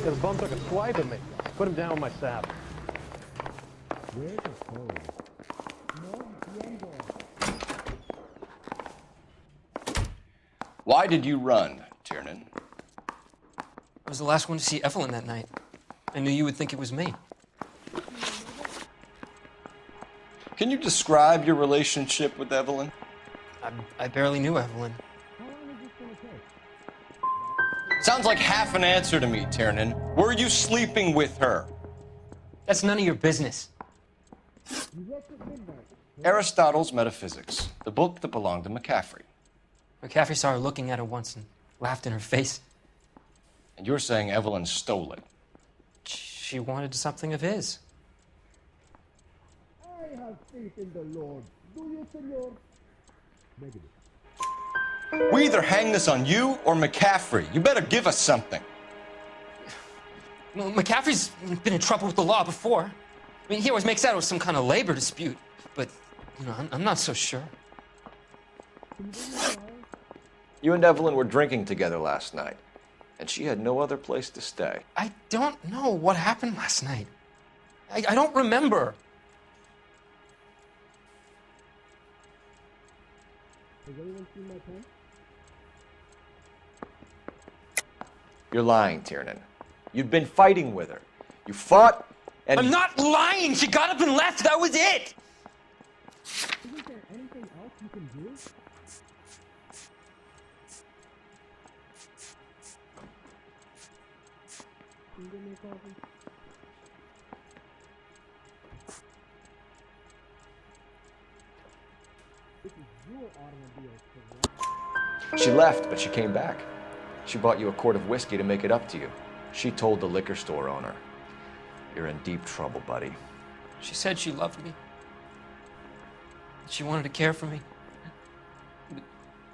This bum took a swipe at me. Put him down with my sap. Where's the code? No, Why did you run, Tiernan? I was the last one to see Evelyn that night. I knew you would think it was me. Can you describe your relationship with Evelyn? I barely knew Evelyn. Sounds like half an answer to me, Tiernan. Were you sleeping with her? That's none of your business. Aristotle's Metaphysics, the book that belonged to McCaffrey. McCaffrey saw her looking at her once and laughed in her face. And you're saying Evelyn stole it? She wanted something of his. I have faith in the Lord. Do you, senor? Negative. We either hang this on you or McCaffrey. You better give us something. Well, McCaffrey's been in trouble with the law before. I mean, he always makes out it was some kind of labor dispute, but, you know, I'm not so sure. You and Evelyn were drinking together last night, and she had no other place to stay. I don't know what happened last night. I don't remember. Has anyone seen my pen? You're lying, Tiernan. You'd been fighting with her. You fought, and... I'm not lying! She got up and left! That was it! Isn't there anything else you can do? Can you give me a coffee? This is your automobile, correct? She left, but she came back. She bought you a quart of whiskey to make it up to you. She told the liquor store owner. You're in deep trouble, buddy. She said she loved me. She wanted to care for me.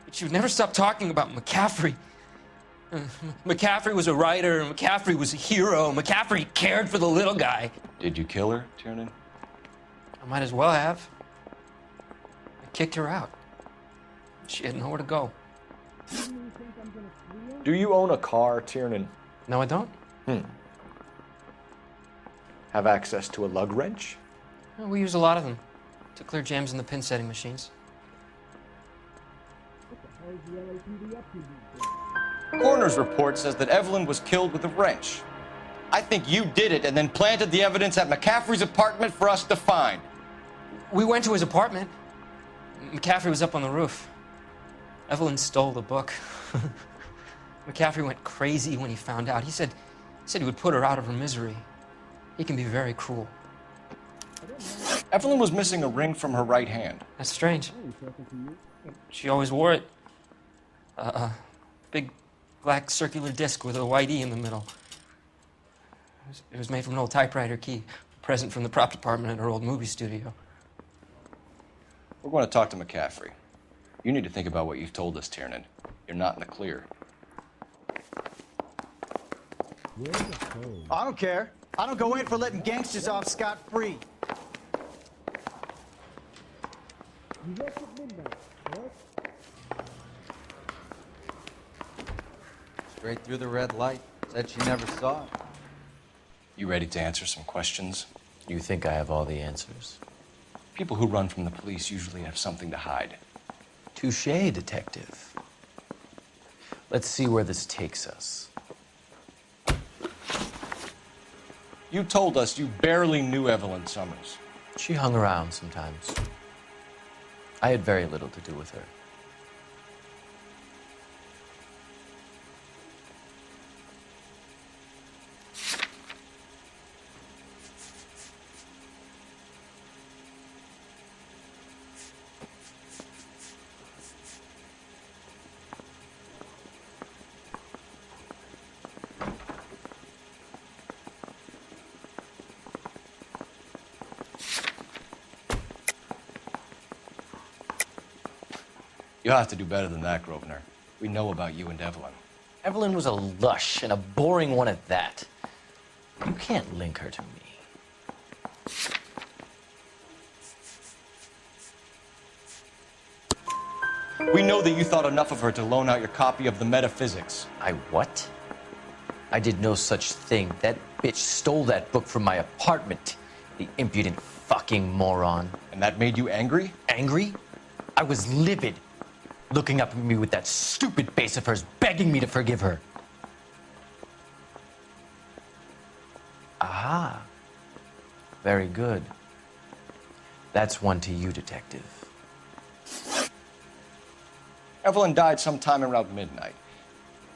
But she would never stop talking about McCaffrey. McCaffrey was a writer, McCaffrey was a hero, McCaffrey cared for the little guy. Did you kill her, Tiernan? I might as well have. I kicked her out. She had nowhere to go. Do you own a car, Tiernan? No, I don't. Have access to a lug wrench? Well, we use a lot of them to clear jams in the pin setting machines. What the hell is the LAPD up to these days? Coroner's report says that Evelyn was killed with a wrench. I think you did it and then planted the evidence at McCaffrey's apartment for us to find. We went to his apartment. McCaffrey was up on the roof. Evelyn stole the book. McCaffrey went crazy when he found out. He said he would put her out of her misery. He can be very cruel. Evelyn was missing a ring from her right hand. That's strange. She always wore it. Big black circular disc with a white E in the middle. It was made from an old typewriter key, a present from the prop department at her old movie studio. We're going to talk to McCaffrey. You need to think about what you've told us, Tiernan. You're not in the clear. I don't care. I don't go in for letting gangsters off scot-free. Straight through the red light. Said she never saw it. You ready to answer some questions? You think I have all the answers? People who run from the police usually have something to hide. Touché, detective. Let's see where this takes us. You told us you barely knew Evelyn Summers. She hung around sometimes. I had very little to do with her. You'll have to do better than that, Grosvenor. We know about you and Evelyn. Evelyn was a lush, and a boring one at that. You can't link her to me. We know that you thought enough of her to loan out your copy of the Metaphysics. I what? I did no such thing. That bitch stole that book from my apartment. The impudent fucking moron. And that made you angry? Angry? I was livid. Looking up at me with that stupid face of hers, begging me to forgive her. Aha. Very good. That's one to you, detective. Evelyn died sometime around midnight.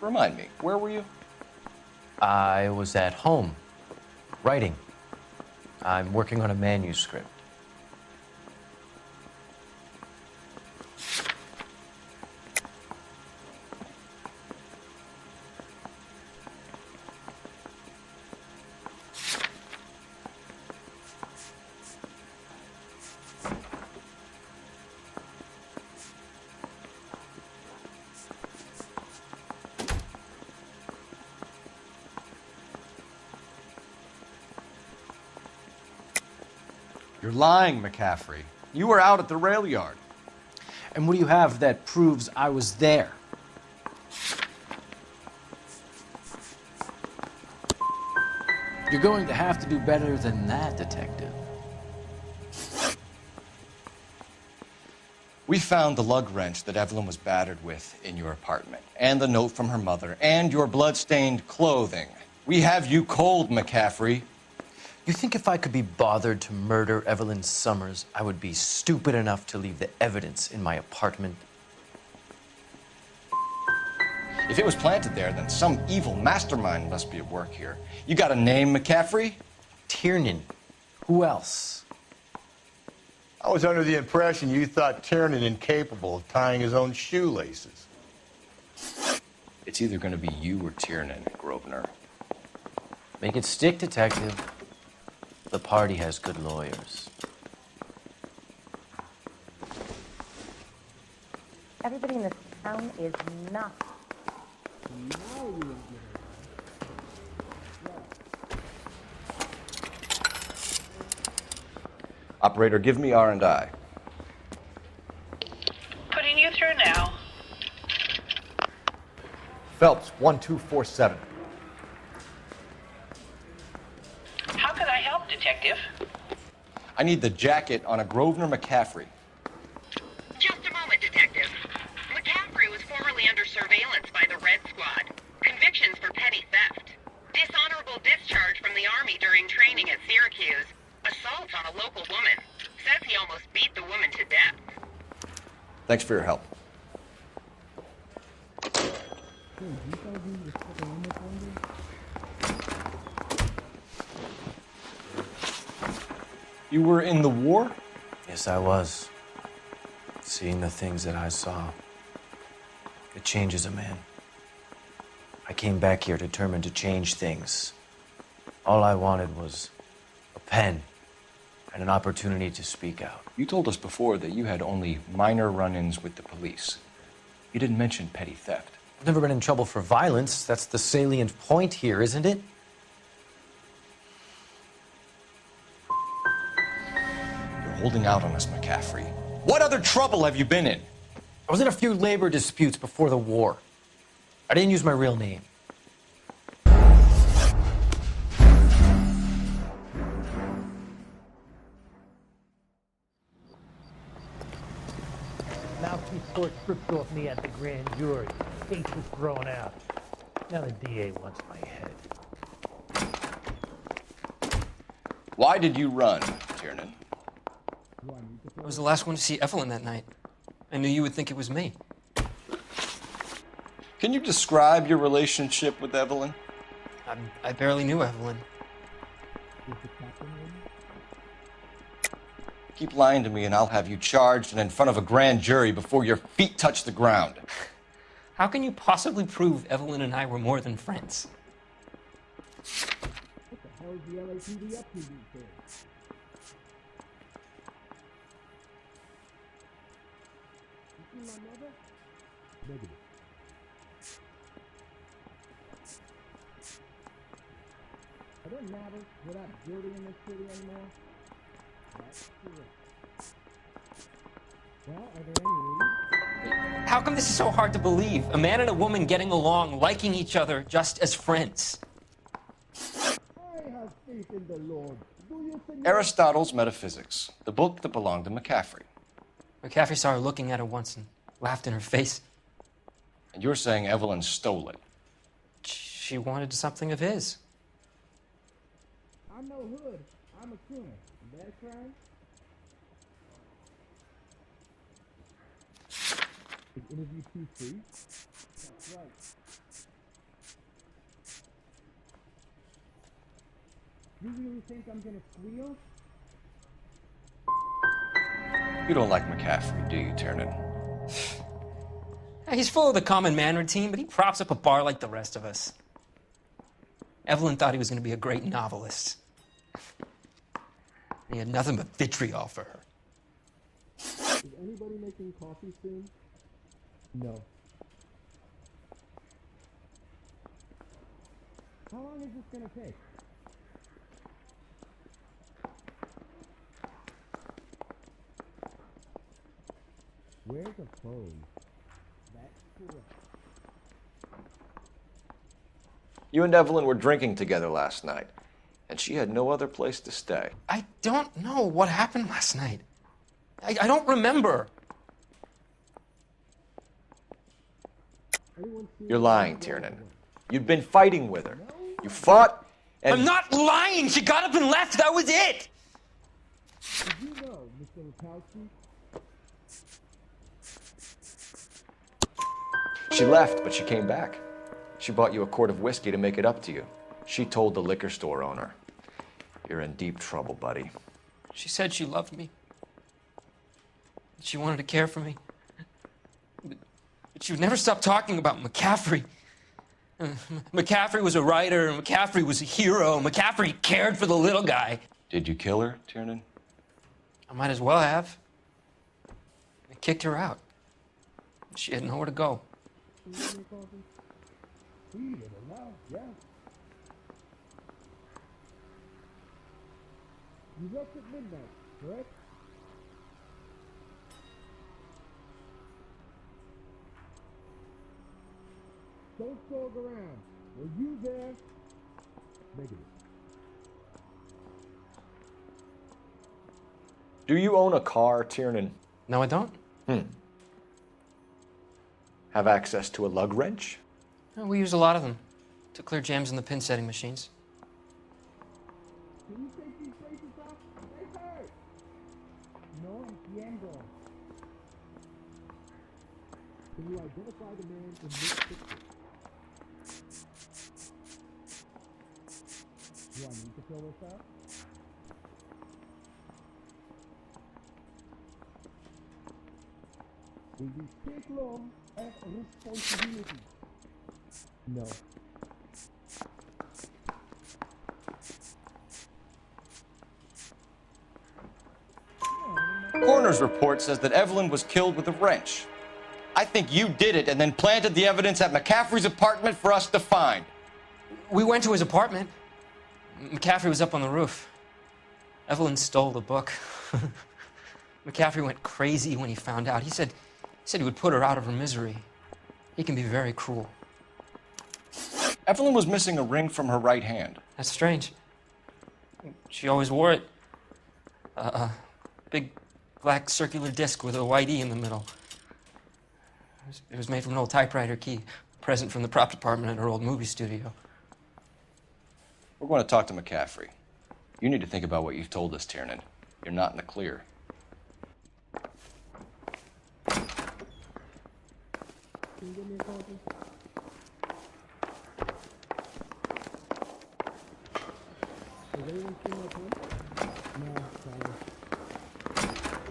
Remind me, where were you? I was at home, writing. I'm working on a manuscript. You're lying, McCaffrey. You were out at the rail yard. And what do you have that proves I was there? You're going to have to do better than that, detective. We found the lug wrench that Evelyn was battered with in your apartment, and the note from her mother, and your blood-stained clothing. We have you cold, McCaffrey. You think if I could be bothered to murder Evelyn Summers, I would be stupid enough to leave the evidence in my apartment? If it was planted there, then some evil mastermind must be at work here. You got a name, McCaffrey? Tiernan. Who else? I was under the impression you thought Tiernan incapable of tying his own shoelaces. It's either going to be you or Tiernan, Grosvenor. Make it stick, detective. The party has good lawyers. Everybody in this town is nuts. Operator, give me R&I. Putting you through now. Phelps, 1247. How could I help, Detective? I need the jacket on a Grosvenor McCaffrey. Just a moment, Detective. McCaffrey was formerly under surveillance by the Red Squad. Convictions for petty theft. Dishonorable discharge from the Army during training at Syracuse. Assault on a local woman. Says he almost beat the woman to death. Thanks for your help. You were in the war? Yes, I was. Seeing the things that I saw, it changes a man. I came back here determined to change things. All I wanted was a pen and an opportunity to speak out. You told us before that you had only minor run-ins with the police. You didn't mention petty theft. I've never been in trouble for violence. That's the salient point here, isn't it? You're holding out on us, McCaffrey. What other trouble have you been in? I was in a few labor disputes before the war. I didn't use my real name. Mouthpiece court stripped off me at the grand jury. Case was thrown out. Now the DA wants my head. Why did you run, Tiernan? I was the last one to see Evelyn that night. I knew you would think it was me. Can you describe your relationship with Evelyn? I barely knew Evelyn. Keep lying to me and I'll have you charged and in front of a grand jury before your feet touch the ground. How can you possibly prove Evelyn and I were more than friends? What the hell is the LAPD up to these days? You see my mother? Negative. Are there matters without beauty in this city anymore? That's correct. Well, are there any leads? How come this is so hard to believe? A man and a woman getting along, liking each other just as friends. I have faith in the Lord. Do you think Aristotle's Metaphysics, the book that belonged to McCaffrey. McCaffrey saw her looking at her once and laughed in her face. And you're saying Evelyn stole it. She wanted something of his. I'm no hood. I'm a crooner. That crime? Is interview 2 free? That's right. You really think I'm gonna squeal? You don't like McCaffrey, do you, Tiernan? He's full of the common man routine, but he props up a bar like the rest of us. Evelyn thought he was going to be a great novelist. He had nothing but vitriol for her. Is anybody making coffee soon? No. How long is this gonna take? Where's a phone? That's correct. You and Evelyn were drinking together last night, and she had no other place to stay. I don't know what happened last night. I don't remember. You're lying, Tiernan. You'd been fighting with her. You fought, and... I'm not lying! She got up and left, that was it! Did you know, Mr. Lukowski? She left, but she came back. She bought you a quart of whiskey to make it up to you. She told the liquor store owner. You're in deep trouble, buddy. She said she loved me. She wanted to care for me. But she would never stop talking about McCaffrey. McCaffrey was a writer, and McCaffrey was a hero. McCaffrey cared for the little guy. Did you kill her, Tiernan? I might as well have. I kicked her out. She had nowhere to go. Yeah. You left at midnight, correct? Don't stalk around. Were you there? Negative. Do you own a car, Tiernan? No, I don't. Have access to a lug wrench? We use a lot of them to clear jams in the pin setting machines. Can you take these braces off? They hurt. No entiendo. Can you identify the man in this picture? Do I need to fill this out? Will you take law of responsibility? No. Coroner's report says that Evelyn was killed with a wrench. I think you did it and then planted the evidence at McCaffrey's apartment for us to find. We went to his apartment. McCaffrey was up on the roof. Evelyn stole the book. McCaffrey went crazy when he found out. He said he would put her out of her misery. He can be very cruel. Evelyn was missing a ring from her right hand. That's strange. She always wore it. Big black circular disc with a white E in the middle. It was made from an old typewriter key, a present from the prop department at her old movie studio. We're going to talk to McCaffrey. You need to think about what you've told us, Tiernan. You're not in the clear. Can you give me a copy? Has anyone seen my pen? No, sorry.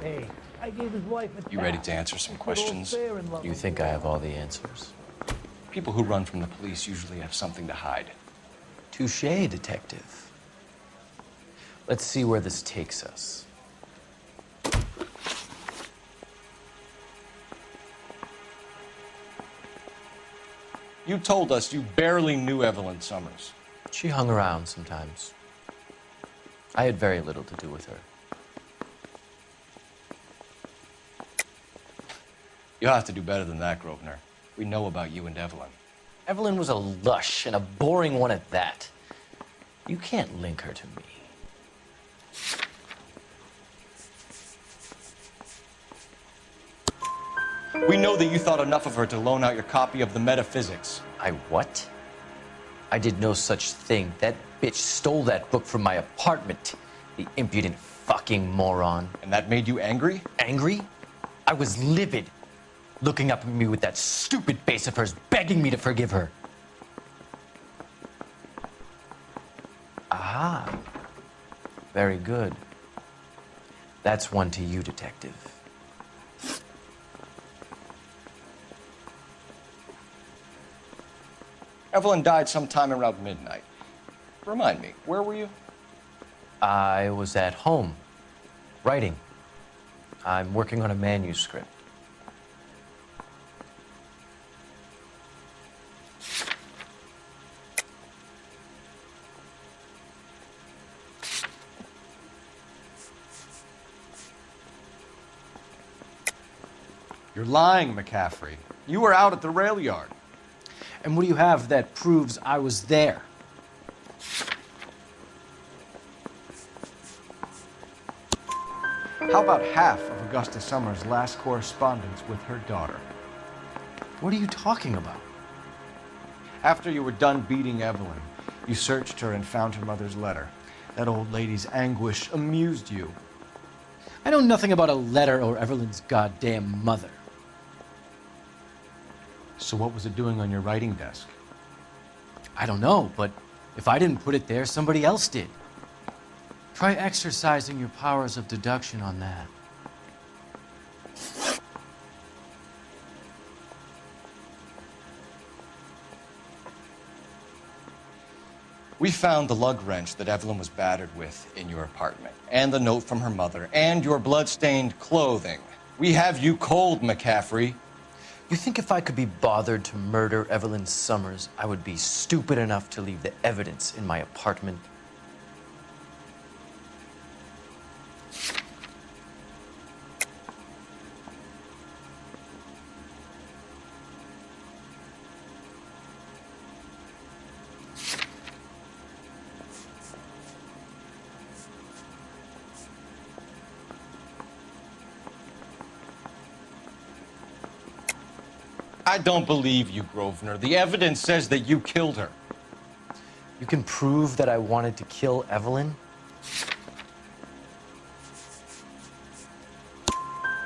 Hey, I gave his wife a You ready to answer some questions? You think I have all the answers? People who run from the police usually have something to hide. Touché, detective. Let's see where this takes us. You told us you barely knew Evelyn Summers. She hung around sometimes. I had very little to do with her. You'll have to do better than that, Grosvenor. We know about you and Evelyn. Evelyn was a lush, and a boring one at that. You can't link her to me. We know that you thought enough of her to loan out your copy of the Metaphysics. I what? I did no such thing. That bitch stole that book from my apartment. The impudent fucking moron. And that made you angry? Angry? I was livid. Looking up at me with that stupid face of hers, begging me to forgive her. Aha. Very good. That's one to you, detective. Evelyn died sometime around midnight. Remind me, where were you? I was at home, writing. I'm working on a manuscript. You're lying, McCaffrey. You were out at the rail yard. And what do you have that proves I was there? How about half of Augusta Summers' last correspondence with her daughter? What are you talking about? After you were done beating Evelyn, you searched her and found her mother's letter. That old lady's anguish amused you. I know nothing about a letter or Evelyn's goddamn mother. So what was it doing on your writing desk? I don't know, but if I didn't put it there, somebody else did. Try exercising your powers of deduction on that. We found the lug wrench that Evelyn was battered with in your apartment, and the note from her mother, and your blood-stained clothing. We have you cold, McCaffrey. You think if I could be bothered to murder Evelyn Summers, I would be stupid enough to leave the evidence in my apartment? I don't believe you, Grosvenor. The evidence says that you killed her. You can prove that I wanted to kill Evelyn?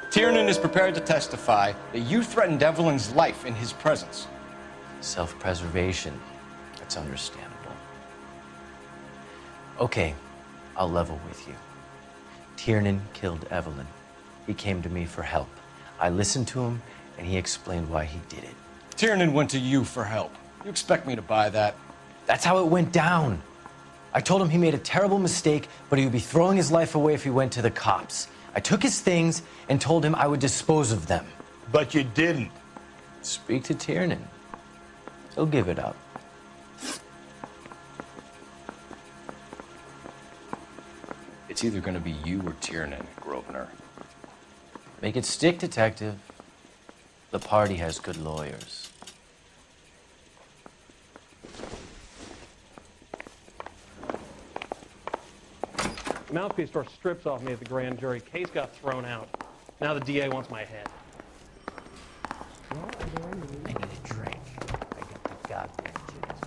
Tiernan is prepared to testify that you threatened Evelyn's life in his presence. Self-preservation. That's understandable. Okay, I'll level with you. Tiernan killed Evelyn. He came to me for help. I listened to him, and he explained why he did it. Tiernan went to you for help. You expect me to buy that? That's how it went down. I told him he made a terrible mistake, but he would be throwing his life away if he went to the cops. I took his things and told him I would dispose of them. But you didn't. Speak to Tiernan. He'll give it up. It's either going to be you or Tiernan, Grosvenor. Make it stick, detective. The party has good lawyers. The mouthpiece tore strips off me at the grand jury. Case got thrown out. Now the DA wants my head. I need a drink. I got the goddamn jizz.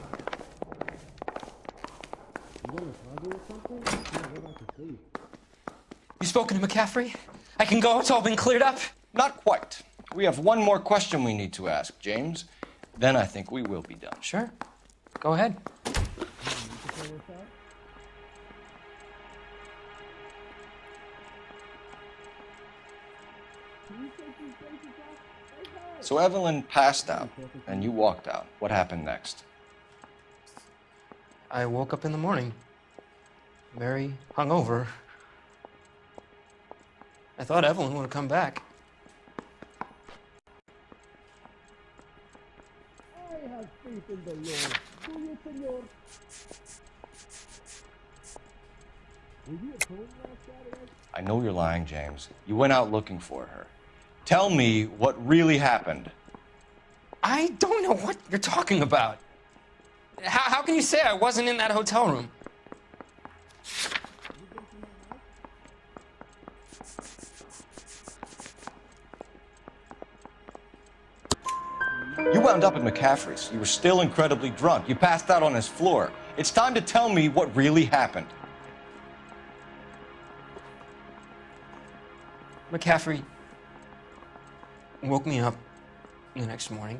You spoken to McCaffrey? I can go? It's all been cleared up? Not quite. We have one more question we need to ask, James. Then I think we will be done. Sure. Go ahead. So Evelyn passed out, and you walked out. What happened next? I woke up in the morning, very hungover. I thought Evelyn would have come back. I have faith in the Lord. Do you, senor? Were you at home last Saturday? I know you're lying, James. You went out looking for her. Tell me what really happened. I don't know what you're talking about. How can you say I wasn't in that hotel room? You wound up at McCaffrey's. You were still incredibly drunk. You passed out on his floor. It's time to tell me what really happened. McCaffrey woke me up the next morning,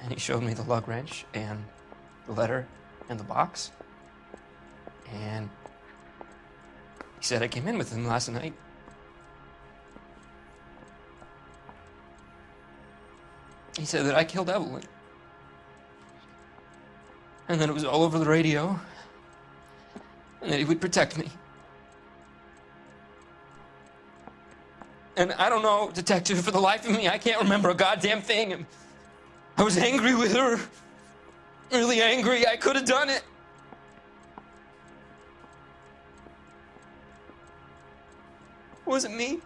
and he showed me the lug wrench and the letter and the box. And he said I came in with him last night. He said that I killed Evelyn. And that it was all over the radio. And that he would protect me. And I don't know, detective, for the life of me, I can't remember a goddamn thing. I was angry with her. Really angry. I could have done it. Was it me?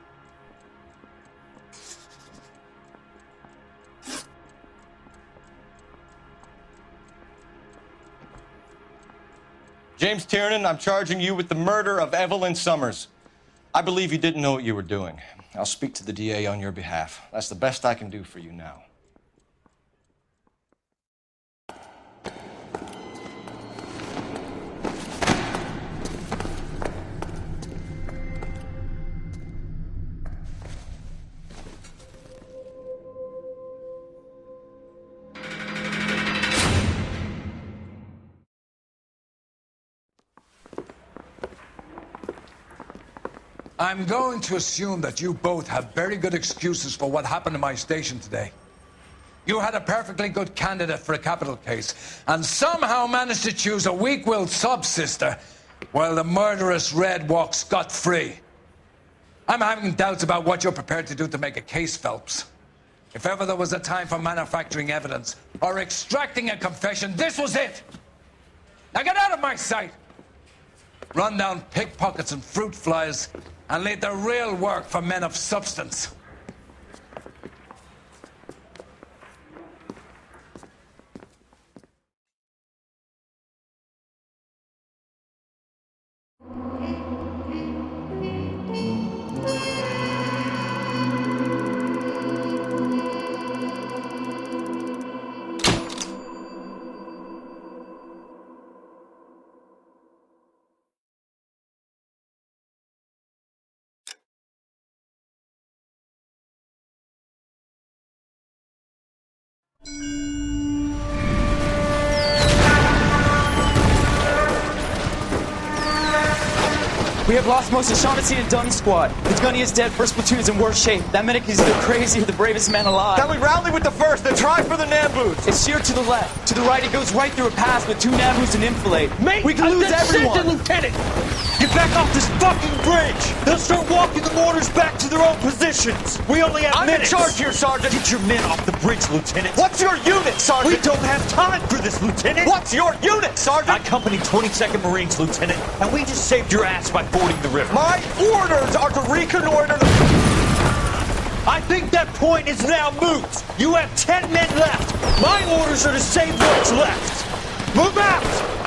James Tiernan, I'm charging you with the murder of Evelyn Summers. I believe you didn't know what you were doing. I'll speak to the DA on your behalf. That's the best I can do for you now. I'm going to assume that you both have very good excuses for what happened in my station today. You had a perfectly good candidate for a capital case, and somehow managed to choose a weak-willed sub-sister, while the murderous Red walks scot-free. I'm having doubts about what you're prepared to do to make a case, Phelps. If ever there was a time for manufacturing evidence, or extracting a confession, this was it! Now get out of my sight! Run down pickpockets and fruit flies, and leave the real work for men of substance. We have lost most of Shaughnessy and Dunny squad. The gunny is dead, first platoon is in worse shape. That medic is either crazy or the bravest man alive. Then we rally with the first, then try for the Nambus. It's sheer to the left. To the right, it goes right through a pass with 2 Nambus and enfilade. Mate, we can lose everyone. Lieutenant! Get back off this fucking bridge! They'll start walking the mortars back to their own positions! We only have minutes! I'm in charge here, Sergeant! Get your men off the bridge, Lieutenant! What's your unit, Sergeant? We don't have time for this, Lieutenant! What's your unit, Sergeant? I company 22nd Marines, Lieutenant, and we just saved your ass by fording the river. My orders are to reconnoiter the... I think that point is now moot! You have 10 men left! My orders are to save what's left! Move out!